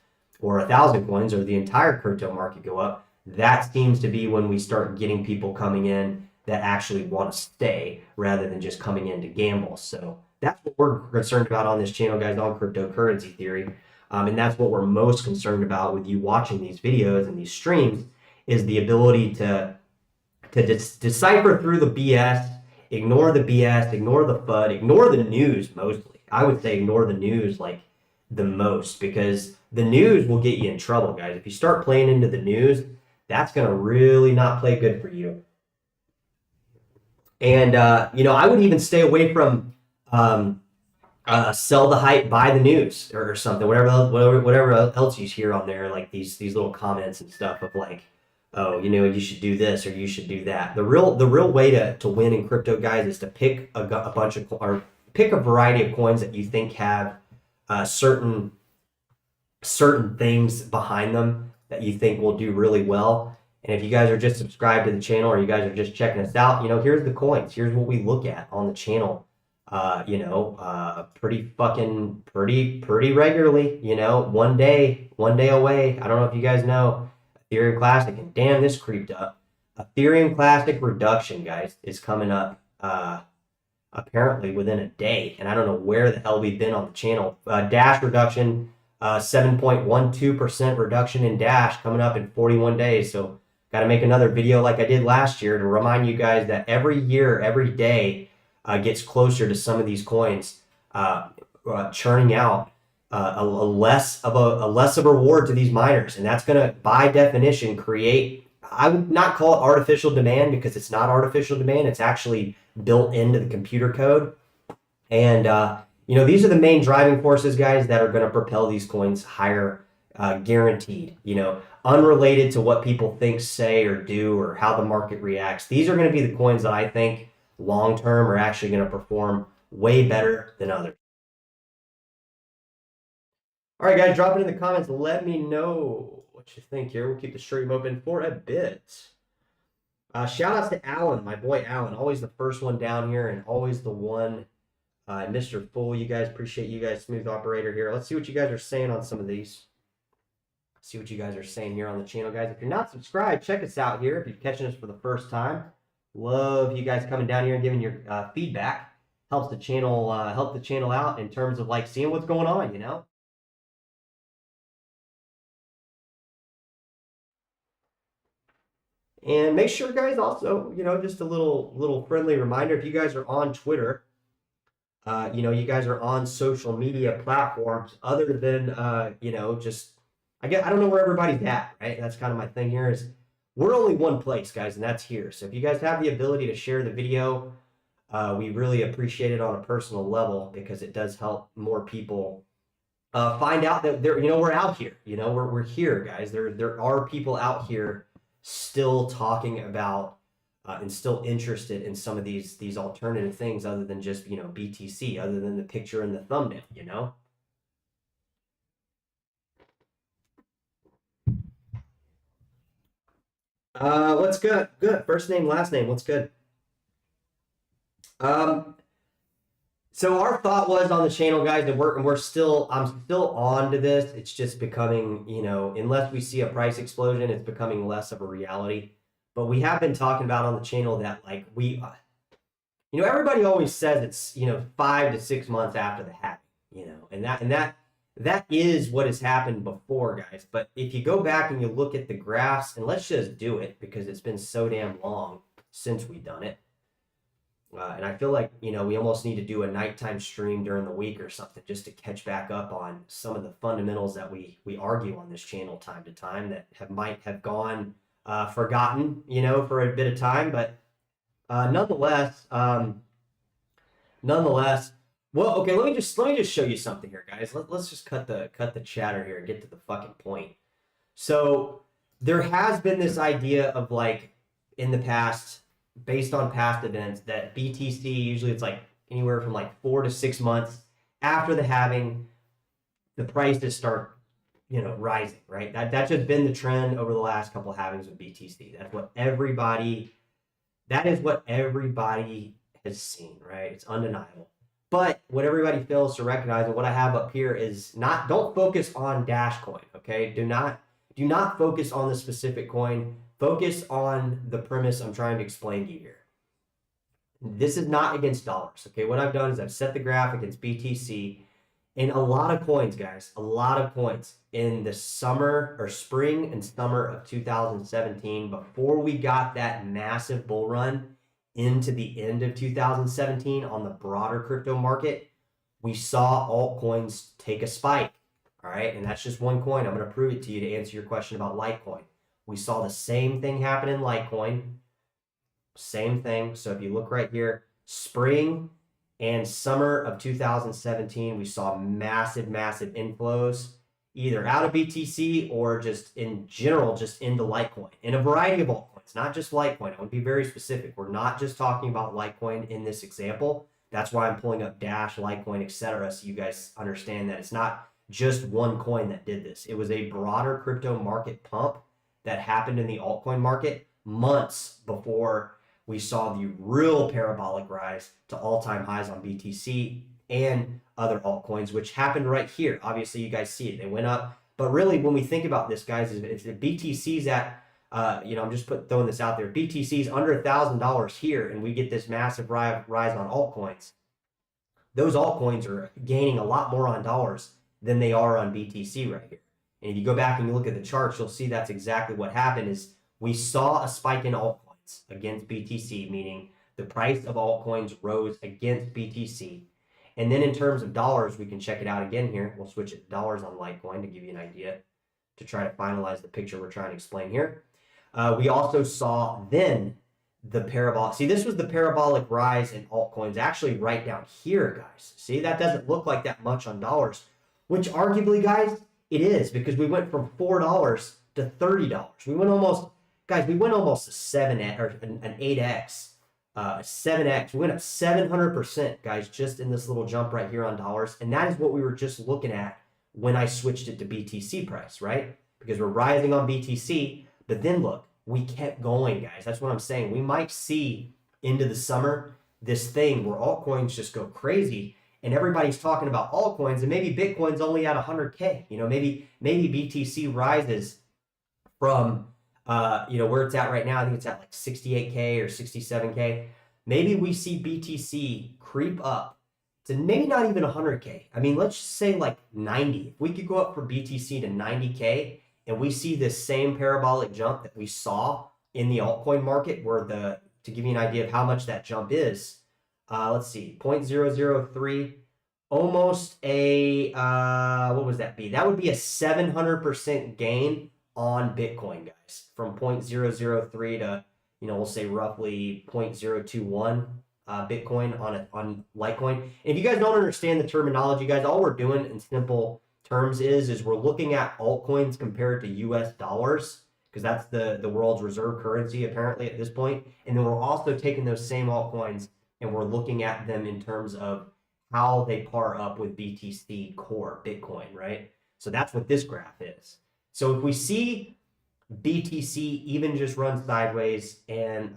or 1,000 coins or the entire crypto market go up, that seems to be when we start getting people coming in that actually want to stay rather than just coming in to gamble. So that's what we're concerned about on this channel, guys, on cryptocurrency theory. And that's what we're most concerned about with you watching these videos and these streams, is the ability to decipher through the BS, ignore the BS, ignore the FUD, ignore the news mostly. I would say ignore the news the most, because the news will get you in trouble, guys. If you start playing into the news, that's going to really not play good for you. And, I would even stay away from sell the hype, buy the news or something, whatever else you hear on there, like these little comments and stuff of oh, you should do this or you should do that. The real way to win in crypto, guys, is to pick pick a variety of coins that you think have certain things behind them that you think will do really well. And if you guys are just subscribed to the channel, or you guys are just checking us out, here's the coins. Here's what we look at on the channel. Pretty regularly. One day away. I don't know if you guys know Ethereum Classic, and damn, this creeped up. Ethereum Classic reduction, guys, is coming up apparently within a day, and I don't know where the hell we've been on the channel. Dash reduction, 7.12% reduction in Dash coming up in 41 days. So got to make another video like I did last year to remind you guys that every year, every day gets closer to some of these coins churning out a less of a reward to these miners, and that's going to, by definition, create, I would not call it artificial demand, because it's not artificial demand. It's actually built into the computer code. And these are the main driving forces, guys, that are going to propel these coins higher, guaranteed. Unrelated to what people think, say, or do, or how the market reacts. These are going to be the coins that I think long term are actually going to perform way better than others. All right, guys, drop it in the comments. Let me know what you think here. We'll keep the stream open for a bit. Shout outs to Alan, my boy Alan, always the first one down here and always the one. Mr. Fool, you guys, appreciate you guys. Smooth operator here. Let's see what you guys are saying on some of these. See what you guys are saying here on the channel, guys. If you're not subscribed, check us out here. If you're catching us for the first time, love you guys coming down here and giving your feedback. Helps the channel out in terms of seeing what's going on, And make sure, guys, also, just a little friendly reminder, if you guys are on Twitter, you guys are on social media platforms other than, just, I don't know where everybody's at, right? That's kind of my thing here is we're only one place, guys, and that's here. So if you guys have the ability to share the video, we really appreciate it on a personal level, because it does help more people find out that we're out here. We're here, guys. There are people out here still talking about and still interested in some of these alternative things other than just BTC, other than the picture and the thumbnail. What's good? Good. First name, last name. What's good? So our thought was on the channel, guys, and I'm still on to this. It's just becoming, unless we see a price explosion, it's becoming less of a reality. but we have been talking about on the channel that like everybody always says it's 5 to 6 months after the halving, and that is what has happened before, guys. But if you go back and you look at the graphs, and let's just do it because it's been so damn long since we've done it. And I feel like, we almost need to do a nighttime stream during the week or something just to catch back up on some of the fundamentals that we argue on this channel time to time that might have gone forgotten, for a bit of time. But nonetheless, well, okay, let me just show you something here, guys. Let's just cut the chatter here and get to the fucking point. So there has been this idea of like in the past, based on past events, that BTC usually it's like anywhere from like 4 to 6 months after the halving, the prices start rising, right? That's just been the trend over the last couple of halvings with BTC. That is what everybody has seen, right? It's undeniable. But what everybody fails to recognize, and what I have up here is don't focus on Dash Coin, okay? Do not focus on the specific coin. Focus on the premise I'm trying to explain to you here. This is not against dollars, okay? What I've done is I've set the graph against BTC, and a lot of coins, guys, a lot of coins in the spring and summer of 2017, before we got that massive bull run into the end of 2017 on the broader crypto market, we saw altcoins take a spike, all right? And that's just one coin. I'm going to prove it to you to answer your question about Litecoin. We saw the same thing happen in Litecoin. Same thing. So if you look right here, spring and summer of 2017, we saw massive inflows, either out of BTC or just in general, just into Litecoin, in a variety of altcoins, not just Litecoin. I want to be very specific. We're not just talking about Litecoin in this example. That's why I'm pulling up Dash, Litecoin, etc., so you guys understand that it's not just one coin that did this. It was a broader crypto market pump that happened in the altcoin market months before we saw the real parabolic rise to all-time highs on BTC and other altcoins, which happened right here. Obviously, you guys see it. They went up. But really, when we think about this, guys, if the BTC's at, I'm just throwing this out there, BTC's under $1,000 here, and we get this massive rise on altcoins, those altcoins are gaining a lot more on dollars than they are on BTC right here. And if you go back and you look at the charts, you'll see that's exactly what happened. Is we saw a spike in altcoins against BTC, meaning the price of altcoins rose against BTC. And then in terms of dollars, we can check it out again here. We'll switch it to dollars on Litecoin to give you an idea, to try to finalize the picture we're trying to explain here. We also saw then the parabolic. See, this was the parabolic rise in altcoins actually right down here, guys. See, that doesn't look like that much on dollars, which arguably, guys, it is, because we went from $4 to $30. We went almost a 7x or an 8x, 7x. We went up 700%, guys, just in this little jump right here on dollars. And that is what we were just looking at when I switched it to BTC price, right? Because we're rising on BTC, but then look, we kept going, guys. That's what I'm saying. We might see into the summer this thing where altcoins just go crazy. And everybody's talking about altcoins, and maybe Bitcoin's only at 100K. Maybe BTC rises from, where it's at right now. I think it's at like 68K or 67K. Maybe we see BTC creep up to maybe not even 100K. I mean, let's just say like 90. If we could go up for BTC to 90K, and we see this same parabolic jump that we saw in the altcoin market, to give you an idea of how much that jump is, let's see, 0.003, almost a, what would that be? That would be a 700% gain on Bitcoin, guys, from 0.003 to, we'll say roughly 0.021 Bitcoin on Litecoin. And if you guys don't understand the terminology, guys, all we're doing in simple terms is we're looking at altcoins compared to US dollars, because that's the world's reserve currency apparently at this point. And then we're also taking those same altcoins and we're looking at them in terms of how they par up with BTC core Bitcoin, right? So that's what this graph is. So if we see BTC even just run sideways and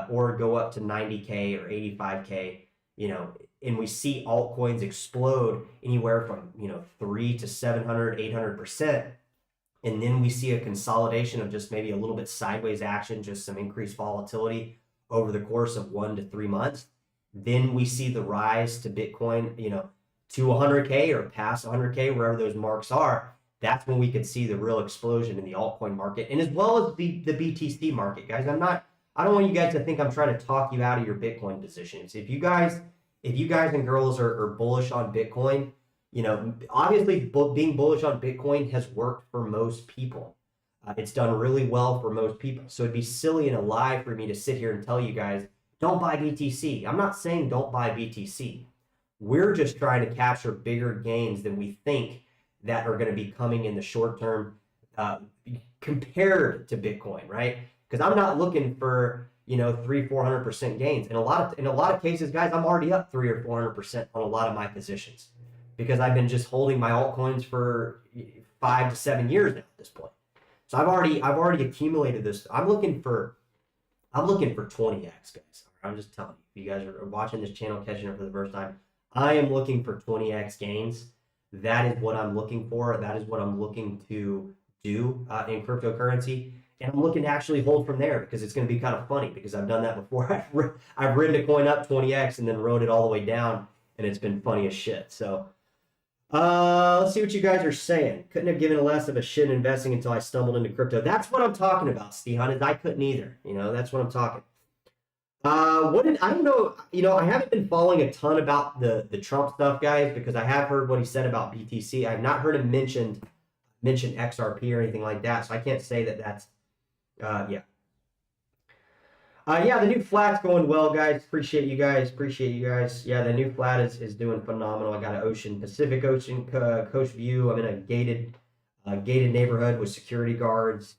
or go up to 90K or 85K, and we see altcoins explode anywhere from 300 to 700, 800%, and then we see a consolidation of just maybe a little bit sideways action, just some increased volatility over the course of 1 to 3 months, then we see the rise to Bitcoin, to 100K or past 100K, wherever those marks are. That's when we could see the real explosion in the altcoin market, and as well as the BTC market, guys. I don't want you guys to think I'm trying to talk you out of your Bitcoin positions. If you guys and girls are bullish on Bitcoin, obviously being bullish on Bitcoin has worked for most people. It's done really well for most people. So it'd be silly and a lie for me to sit here and tell you guys, don't buy BTC. I'm not saying don't buy BTC. We're just trying to capture bigger gains than we think that are going to be coming in the short term compared to Bitcoin, right? Because I'm not looking for 300-400% gains. In a lot of cases, guys, I'm already up 300 or 400% on a lot of my positions because I've been just holding my altcoins for 5 to 7 years now at this point. So I've already accumulated this. I'm looking for 20x, guys. I'm just telling you, if you guys are watching this channel, catching it for the first time, I am looking for 20x gains. That is what I'm looking for. That is what I'm looking to do in cryptocurrency. And I'm looking to actually hold from there because it's going to be kind of funny because I've done that before. I've ridden a coin up 20x and then rode it all the way down, and it's been funny as shit. So let's see what you guys are saying. Couldn't have given less of a shit investing until I stumbled into crypto. That's what I'm talking about, Stihan. I couldn't either. That's what I'm talking. I don't know. I haven't been following a ton about the Trump stuff, guys, because I have heard what he said about BTC. I've not heard him mention XRP or anything like that, so I can't say that that's yeah. The new flat's going well, guys. Appreciate you guys. Yeah, the new flat is doing phenomenal. I got an Pacific Ocean coast view. I'm in a gated neighborhood with security guards.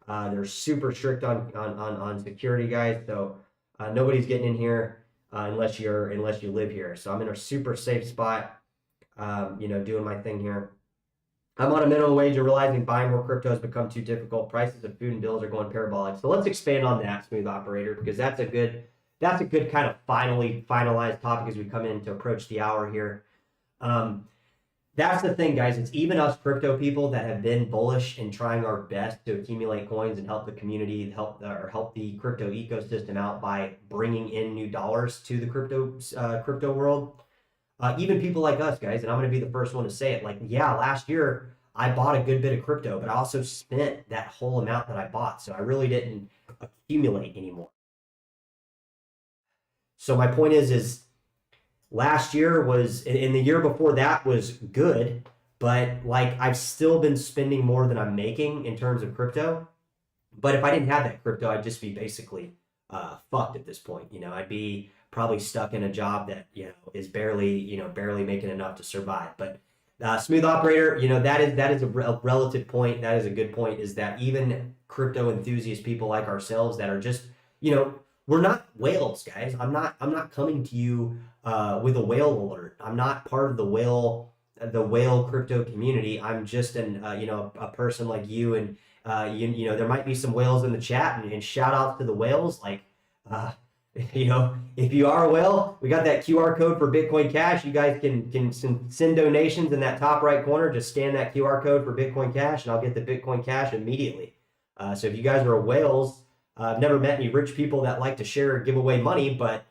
They're super strict on security, guys. So nobody's getting in here unless you live here. So I'm in a super safe spot. Doing my thing here. I'm on a minimum wage and realizing buying more crypto has become too difficult. Prices of food and bills are going parabolic. So let's expand on that, Smooth Operator, because that's a good kind of finalized topic as we come in to approach the hour here. That's the thing, guys. It's even us crypto people that have been bullish and trying our best to accumulate coins and help the community, help the crypto ecosystem out by bringing in new dollars to the crypto world. Even people like us, guys, and I'm going to be the first one to say it. Last year I bought a good bit of crypto, but I also spent that whole amount that I bought. So I really didn't accumulate anymore. So my point is last year and the year before that was good, but I've still been spending more than I'm making in terms of crypto. But if I didn't have that crypto, I'd just be basically fucked at this point. I'd be probably stuck in a job that is barely making enough to survive. But Smooth Operator, that is a relative point. That is a good point. Is that even crypto enthusiast people like ourselves that are just we're not whales, guys. I'm not coming to you with a whale alert. I'm not part of the whale crypto community. I'm just a person like you, and there might be some whales in the chat, and shout out to the whales. If you are a whale, we got that QR code for Bitcoin Cash. You guys can send donations in that top right corner. Just scan that QR code for Bitcoin Cash, and I'll get the Bitcoin Cash immediately. So if you guys are whales, I've never met any rich people that like to share or give away money, but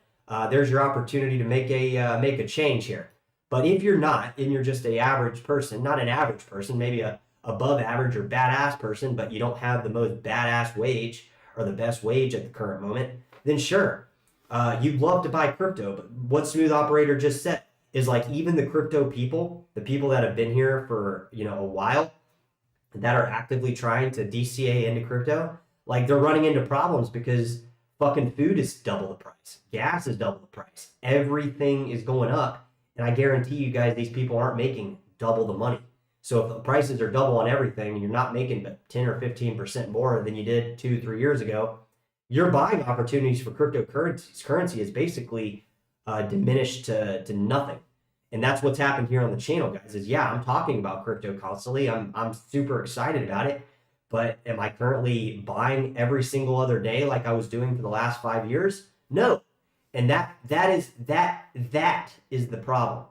there's your opportunity to make a change here. But if you're not, and you're just an average person, not an average person, maybe a above average or badass person, but you don't have the most badass wage or the best wage at the current moment, then sure. You'd love to buy crypto, but what Smooth Operator just said is even the crypto people, the people that have been here for a while, that are actively trying to DCA into crypto, they're running into problems because fucking food is double the price, gas is double the price, everything is going up, and I guarantee you guys these people aren't making double the money. So if the prices are double on everything and you're not making but 10 or 15% more than you did 2-3 years ago, your buying opportunities for currency is basically diminished to nothing. And that's what's happened here on the channel, guys, is I'm talking about crypto constantly. I'm super excited about it, but am I currently buying every single other day like I was doing for the last 5 years? No. And that is the problem.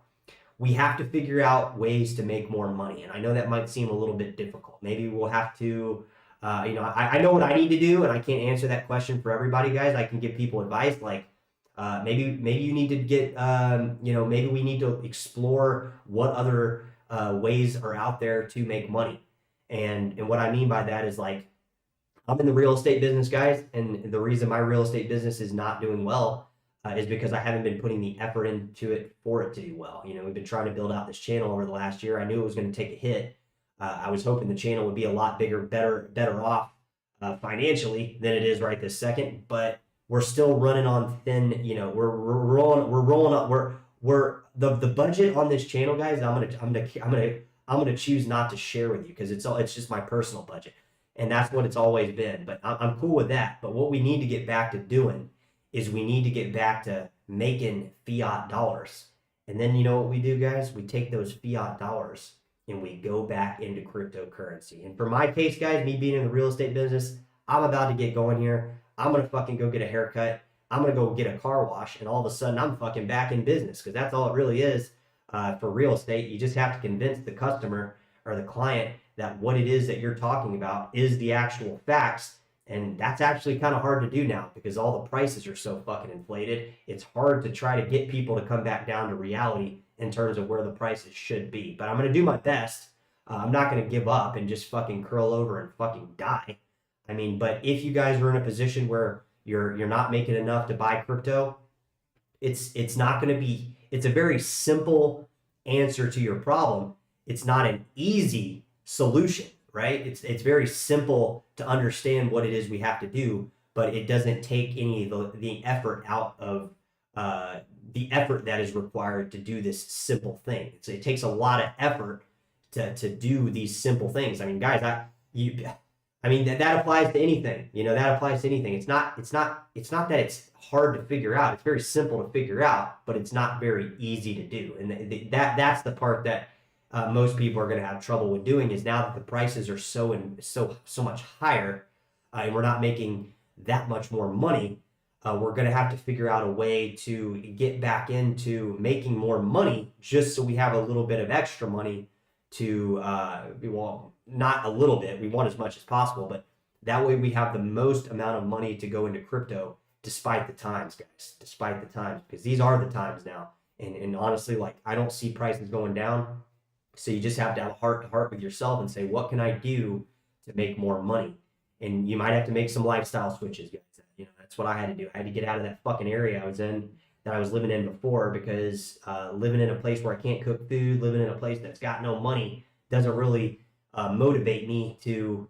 we have to figure out ways to make more money. And I know that might seem a little bit difficult. Maybe we'll have to, I know what I need to do, and I can't answer that question for everybody, guys. I can give people advice like, maybe you need to get, maybe we need to explore what other ways are out there to make money. And what I mean by that is like, I'm in the real estate business, guys, and the reason my real estate business is not doing well is because I haven't been putting the effort into it for it to do well. We've been trying to build out this channel over the last year. I knew it was going to take a hit. I was hoping the channel would be a lot bigger, better off financially than it is right this second, but we're still running on thin. We're rolling up. We're the budget on this channel, guys. I'm gonna choose not to share with you because it's just my personal budget. And that's what it's always been. But I'm cool with that. But what we need to get back to doing is we need to get back to making fiat dollars. And then you know what we do, guys? We take those fiat dollars and we go back into cryptocurrency. And for my case, guys, me being in the real estate business, I'm about to get going here. I'm going to fucking go get a haircut. I'm going to go get a car wash. And all of a sudden, I'm fucking back in business because that's all it really is for real estate. You just have to convince the customer or the client that what it is that you're talking about is the actual facts. And that's actually kind of hard to do now because all the prices are so fucking inflated. It's hard to try to get people to come back down to reality in terms of where the prices should be. But I'm going to do my best. I'm not going to give up and just fucking curl over and fucking die. I mean, but if you guys are in a position where you're not making enough to buy crypto, it's not going to be, it's a very simple answer to your problem. It's not an easy solution, right? It's very simple to understand what it is we have to do, but it doesn't take any of the effort out of the effort that is required to do this simple thing. It takes a lot of effort to do these simple things. I mean, guys, that applies to anything. That applies to anything. It's not that it's hard to figure out. It's very simple to figure out, but it's not very easy to do. And that's the part that most people are going to have trouble with doing is now that the prices are so much higher, and we're not making that much more money. We're going to have to figure out a way to get back into making more money just so we have a little bit of extra money to, not a little bit, we want as much as possible, but that way we have the most amount of money to go into crypto despite the times, guys, despite the times, because these are the times now. And honestly, like, I don't see prices going down. So you just have to have a heart to heart with yourself and say, what can I do to make more money? And you might have to make some lifestyle switches, guys. That's what I had to do. I had to get out of that fucking area I was living in before, because living in a place where I can't cook food, living in a place that's got no money doesn't really motivate me to,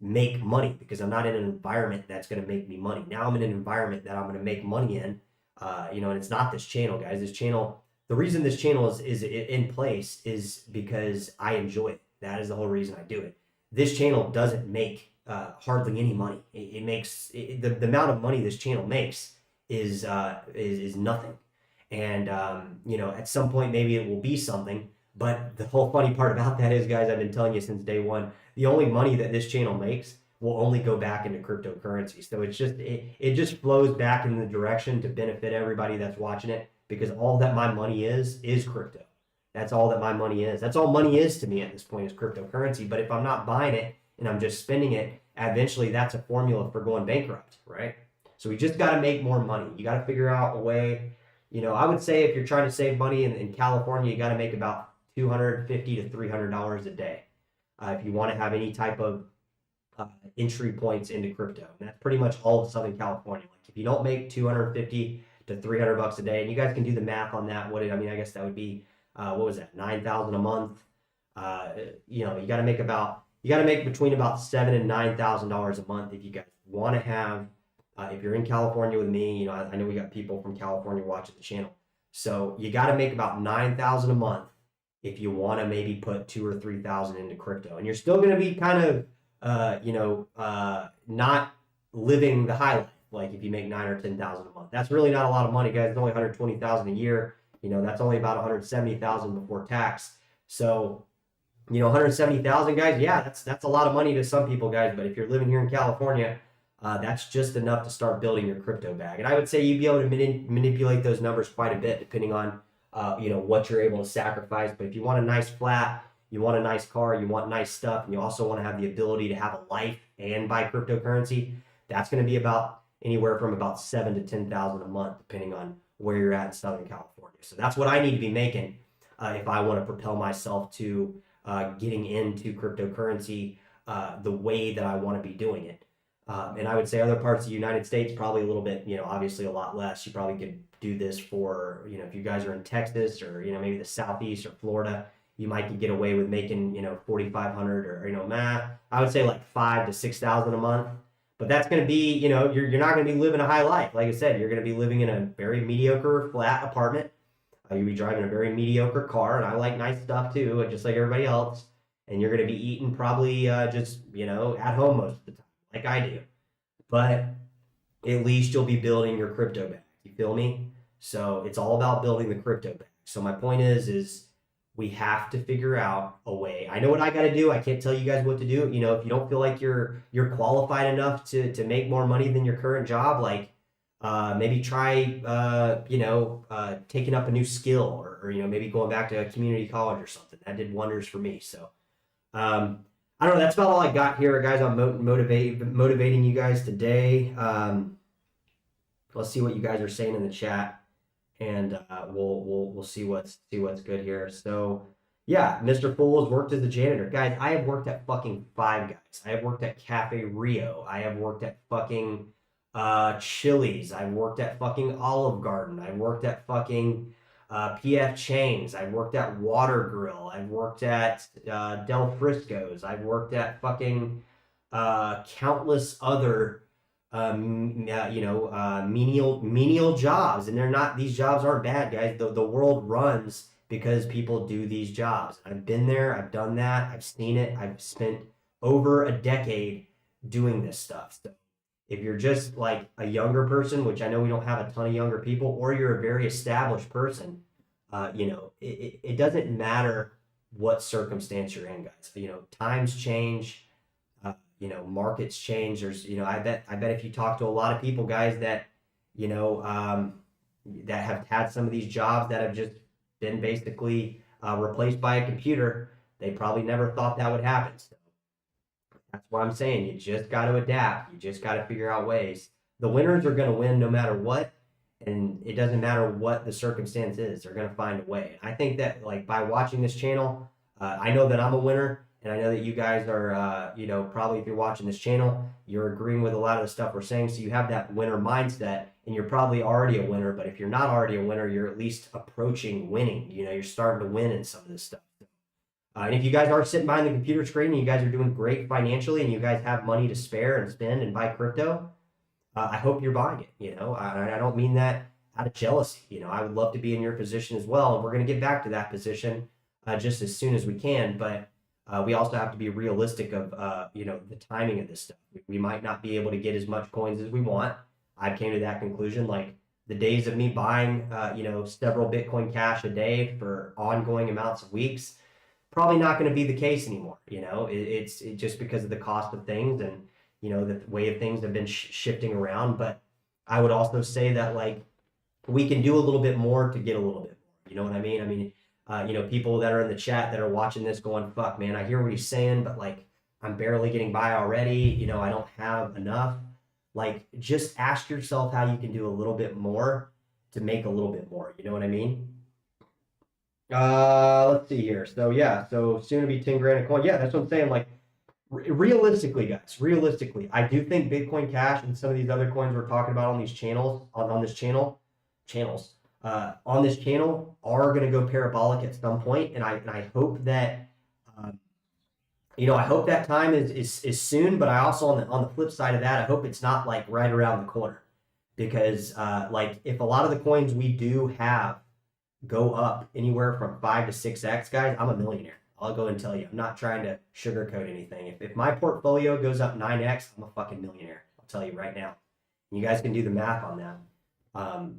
make money, because I'm not in an environment that's going to make me money. Now I'm in an environment that I'm going to make money in, and it's not this channel, guys. This channel, the reason this channel is in place is because I enjoy it. That is the whole reason I do it. This channel doesn't make hardly any money. It makes the amount of money this channel makes is nothing. And at some point maybe it will be something. But the whole funny part about that is, guys, I've been telling you since day one, the only money that this channel makes will only go back into cryptocurrency. So it just flows back in the direction to benefit everybody that's watching it, because all that my money is crypto. That's all that my money is. That's all money is to me at this point, is cryptocurrency. But if I'm not buying it and I'm just spending it, eventually that's a formula for going bankrupt, right? So we just got to make more money. You got to figure out a way. I would say if you're trying to save money in California, you got to make about $250 to $300 a day if you want to have any type of entry points into crypto. And that's pretty much all of Southern California. Like, if you don't make $250 to $300 a day, and you guys can do the math on that. I guess that would be what was that, $9,000 a month? You got to make between about $7,000 and $9,000 a month if you guys want to have. If you're in California with me, I know we got people from California watching the channel. So you got to make about $9,000 a month if you want to maybe put $2,000 or $3,000 into crypto, and you're still going to be kind of, not living the high life. Like if you make $9,000 or $10,000 a month, that's really not a lot of money, guys. It's only $120,000 a year. That's only about $170,000 before tax. So, $170,000, guys. Yeah, that's a lot of money to some people, guys. But if you're living here in California, that's just enough to start building your crypto bag. And I would say you'd be able to manipulate those numbers quite a bit, depending on what you're able to sacrifice. But if you want a nice flat, you want a nice car, you want nice stuff, and you also want to have the ability to have a life and buy cryptocurrency, that's going to be about anywhere from about 7 to 10,000 a month, depending on where you're at in Southern California. So that's what I need to be making if I want to propel myself to getting into cryptocurrency the way that I want to be doing it. And I would say other parts of the United States, probably a little bit, obviously a lot less. You probably could do this for, if you guys are in Texas or, maybe the Southeast or Florida, you might get away with making, 4,500 or, I would say like 5 to 6,000 a month. But that's going to be, you're not going to be living a high life. Like I said, you're going to be living in a very mediocre flat apartment. You'll be driving a very mediocre car, and I like nice stuff too, just like everybody else. And you're going to be eating probably just, at home most of the time, like I do. But at least you'll be building your crypto bag. You feel me? So it's all about building the crypto bag. So my point is we have to figure out a way. I know what I got to do. I can't tell you guys what to do. If you don't feel like you're qualified enough to make more money than your current job, like maybe try taking up a new skill or maybe going back to a community college or something. That did wonders for me. So I don't know. That's about all I got here, guys. I'm motivating you guys today. Let's see what you guys are saying in the chat. And we'll see what's good here. So yeah, Mr. Fool has worked as a janitor. Guys, I have worked at fucking Five Guys. I have worked at Cafe Rio. I have worked at fucking Chili's. I've worked at fucking Olive Garden. I've worked at fucking PF Chang's. I've worked at Water Grill. I've worked at Del Frisco's. I've worked at fucking countless other menial jobs, and these jobs aren't bad, guys. The world runs because people do these jobs. I've been there, I've done that, I've seen it. I've spent over a decade doing this stuff. So if you're just like a younger person, which I know we don't have a ton of younger people, or you're a very established person, it doesn't matter what circumstance you're in, guys. Times change. Markets change. There's, I bet if you talk to a lot of people, guys, that, that have had some of these jobs that have just been basically replaced by a computer, they probably never thought that would happen. So that's why I'm saying you just got to adapt. You just got to figure out ways. The winners are going to win no matter what. And it doesn't matter what the circumstance is. They're going to find a way. I think that by watching this channel, I know that I'm a winner. And I know that you guys are, probably if you're watching this channel, you're agreeing with a lot of the stuff we're saying. So you have that winner mindset, and you're probably already a winner. But if you're not already a winner, you're at least approaching winning. You're starting to win in some of this stuff. And if you guys are sitting behind the computer screen and you guys are doing great financially and you guys have money to spare and spend and buy crypto, I hope you're buying it. I don't mean that out of jealousy. I would love to be in your position as well. And we're going to get back to that position just as soon as we can. But we also have to be realistic of, the timing of this stuff. We might not be able to get as much coins as we want. I came to that conclusion. Like the days of me buying, several Bitcoin Cash a day for ongoing amounts of weeks, probably not going to be the case anymore. It's just because of the cost of things and, the way of things have been shifting around. But I would also say that we can do a little bit more to get a little bit more. You know what I mean? I mean, people that are in the chat that are watching this going, fuck, man, I hear what he's saying, but I'm barely getting by already. I don't have enough. Just ask yourself how you can do a little bit more to make a little bit more. You know what I mean? Let's see here. So yeah, so soon to be 10 grand a coin. Yeah, that's what I'm saying. Realistically, guys, I do think Bitcoin Cash and some of these other coins we're talking about on these channels, on this channel are going to go parabolic at some point, and I hope that I hope that time is soon. But I also on the flip side of that, I hope it's not right around the corner, because if a lot of the coins we do have go up anywhere from 5 to 6x, guys, I'm a millionaire. I'll go and tell you. I'm not trying to sugarcoat anything. If my portfolio goes up 9x, I'm a fucking millionaire. I'll tell you right now. You guys can do the math on that. I'm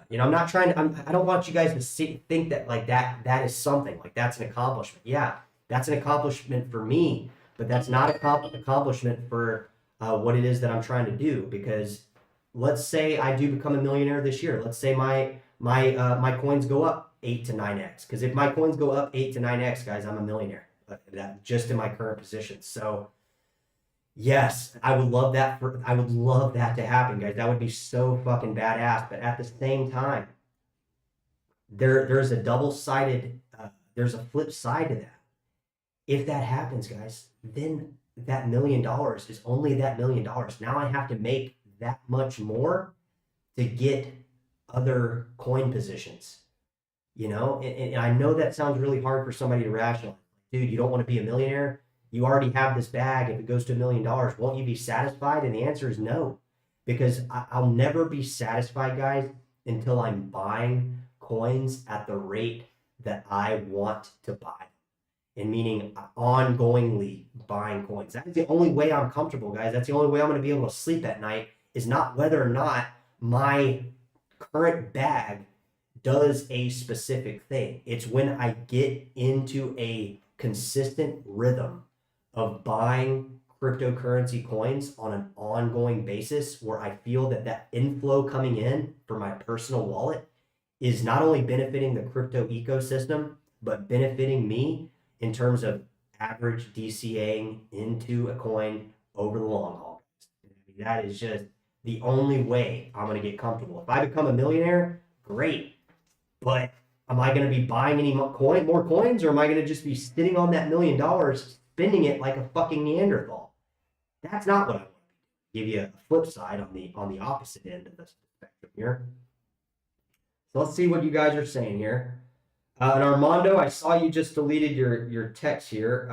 not trying to, I don't want you guys to think that that is something, that's an accomplishment. Yeah, that's an accomplishment for me, but that's not an accomplishment for what it is that I'm trying to do. Because let's say I do become a millionaire this year. Let's say my coins go up 8 to 9x. Because if my coins go up 8 to 9x, guys, I'm a millionaire. That just in my current position. So yes, I would love that to happen, guys. That would be so fucking badass. But at the same time, there's a double-sided, there's a flip side to that. If that happens, guys, then that $1 million is only that $1 million. Now I have to make that much more to get other coin positions, and I know that sounds really hard for somebody to rationalize. Dude, you don't want to be a millionaire. You already have this bag. If it goes to $1 million, won't you be satisfied? And the answer is no, because I'll never be satisfied, guys, until I'm buying coins at the rate that I want to buy. And meaning ongoingly buying coins. That is the only way I'm comfortable, guys. That's the only way I'm going to be able to sleep at night, is not whether or not my current bag does a specific thing. It's when I get into a consistent rhythm of buying cryptocurrency coins on an ongoing basis, where I feel that inflow coming in for my personal wallet is not only benefiting the crypto ecosystem, but benefiting me in terms of average DCAing into a coin over the long haul. That is just the only way I'm going to get comfortable. If I become a millionaire, great. But am I going to be buying any more coins, or am I going to just be sitting on that $1 million, spending it like a fucking Neanderthal? That's not what I want to do. Give you a flip side on the opposite end of the spectrum here. So let's see what you guys are saying here. And Armando, I saw you just deleted your text here.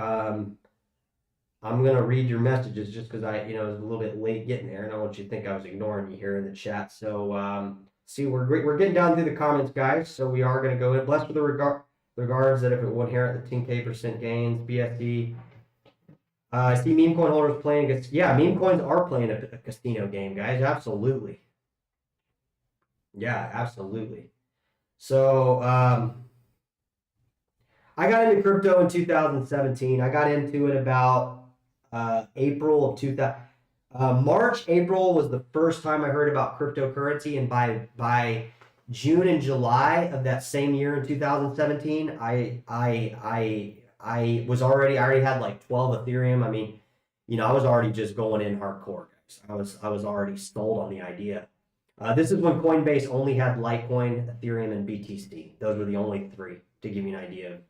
I'm gonna read your messages just because I was a little bit late getting there, and I don't want you to think I was ignoring you here in the chat. So see, we're getting down through the comments, guys. So we are gonna go in. Blessed with the regards that if it will inherit the 10K% gains, BSD. I see meme coin holders playing against. Yeah, meme coins are playing a casino game, guys. Absolutely. Yeah, absolutely. So I got into crypto in 2017. I got into it about April of 2000. March, April was the first time I heard about cryptocurrency, and by June and July of that same year in 2017, I already had like 12 Ethereum. I mean, I was already just going in hardcore, guys. I was already sold on the idea. This is when Coinbase only had Litecoin, Ethereum, and BTC. Those were the only three, to give you an idea of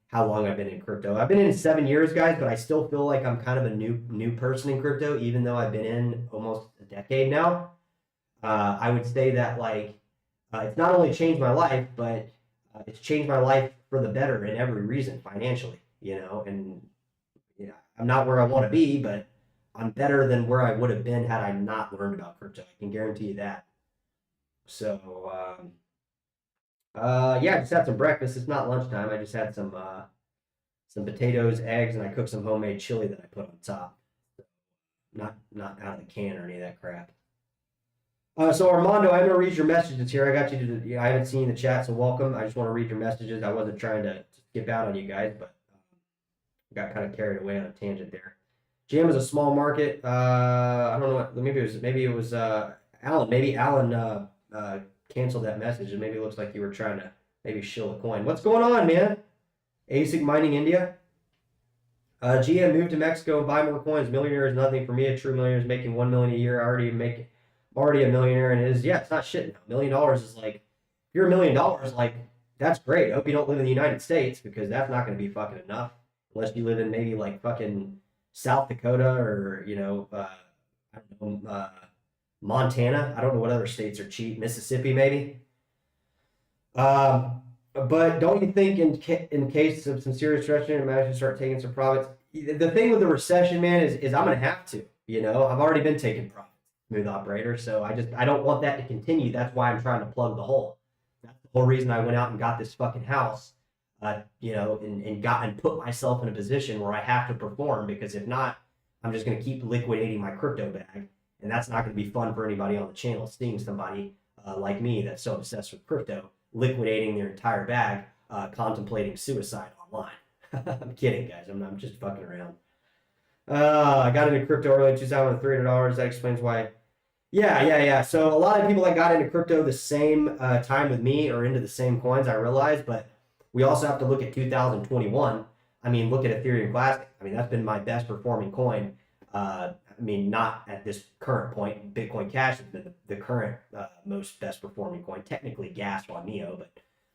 how long I've been in crypto. I've been in 7 years, guys, but I still feel like I'm kind of a new person in crypto, even though I've been in almost a decade now. I would say that it's not only changed my life, but it's changed my life for the better in every reason, financially, and I'm not where I want to be, but I'm better than where I would have been had I not learned about crypto. I can guarantee you that. So, yeah, I just had some breakfast. It's not lunchtime. I just had some potatoes, eggs, and I cooked some homemade chili that I put on top. Not out of the can or any of that crap. So Armando, I'm gonna read your messages here. I got you to. I haven't seen the chat, so welcome. I just want to read your messages. I wasn't trying to skip out on you guys, but got kind of carried away on a tangent there. Jam is a small market. I don't know what. Maybe it was Alan. Maybe Alan canceled that message, and maybe it looks like you were trying to maybe shill a coin. What's going on, man? ASIC mining India. GM moved to Mexico and buy more coins. Millionaire is nothing for me. A true millionaire is making $1 million a year. Already a millionaire, and it's not shit now. $1 million is like, if you're $1 million, that's great. I hope you don't live in the United States, because that's not going to be fucking enough unless you live in maybe like fucking South Dakota or I don't know, Montana. I don't know what other states are cheap. Mississippi maybe. But don't you think in case of some serious recession, imagine start taking some profits? The thing with the recession, man, is I'm gonna have to. I've already been taking profits, smooth operator. So I don't want that to continue. That's why I'm trying to plug the hole. That's the whole reason I went out and got this fucking house. And put myself in a position where I have to perform, because if not, I'm just going to keep liquidating my crypto bag, and that's not going to be fun for anybody on the channel, seeing somebody like me that's so obsessed with crypto liquidating their entire bag, contemplating suicide online. I'm kidding, guys. I'm just fucking around. I got into crypto early in 2000 with $300. That explains why Yeah. So a lot of people that got into crypto the same time with me or into the same coins, I realize, but we also have to look at 2021. I mean, look at Ethereum Classic. I mean, that's been my best performing coin. I mean, not at this current point. Bitcoin Cash has been the current most best performing coin. Technically, Gas on Neo, but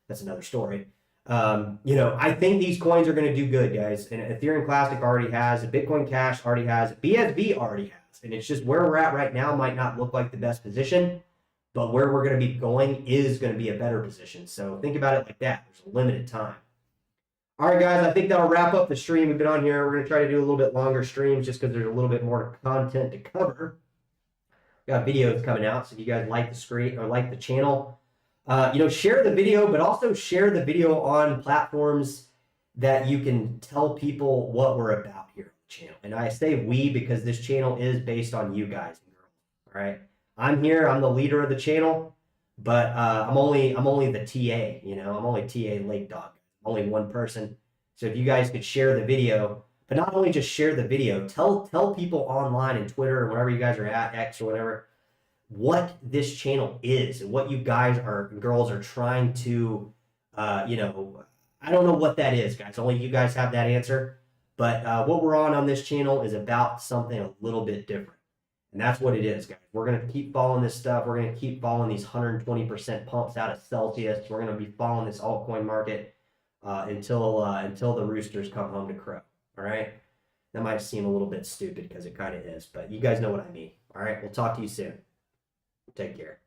that's another story. I think these coins are going to do good, guys. And Ethereum Classic already has, Bitcoin Cash already has, BSV already has. And it's just where we're at right now might not look like the best position, but where we're going to be going is going to be a better position. So think about it like that. There's a limited time. All right, guys, I think that'll wrap up the stream. We've been on here. We're going to try to do a little bit longer streams just because there's a little bit more content to cover. We got videos coming out. So if you guys like the screen or like the channel, share the video, but also share the video on platforms that you can tell people what we're about here on the channel. And I say we because this channel is based on you guys and girls. All right. I'm here, I'm the leader of the channel, but I'm only the TA, I'm only TA Lake Dog. I'm only one person. So if you guys could share the video, but not only just share the video, tell people online and Twitter and wherever you guys are at, X or whatever, what this channel is and what you guys are girls are trying to I don't know what that is, guys. Only you guys have that answer. But what we're on this channel is about something a little bit different. And that's what it is, guys. We're going to keep following this stuff. We're going to keep following these 120% pumps out of Celsius. We're going to be following this altcoin market until the roosters come home to crow. All right? That might seem a little bit stupid because it kind of is. But you guys know what I mean. All right? We'll talk to you soon. Take care.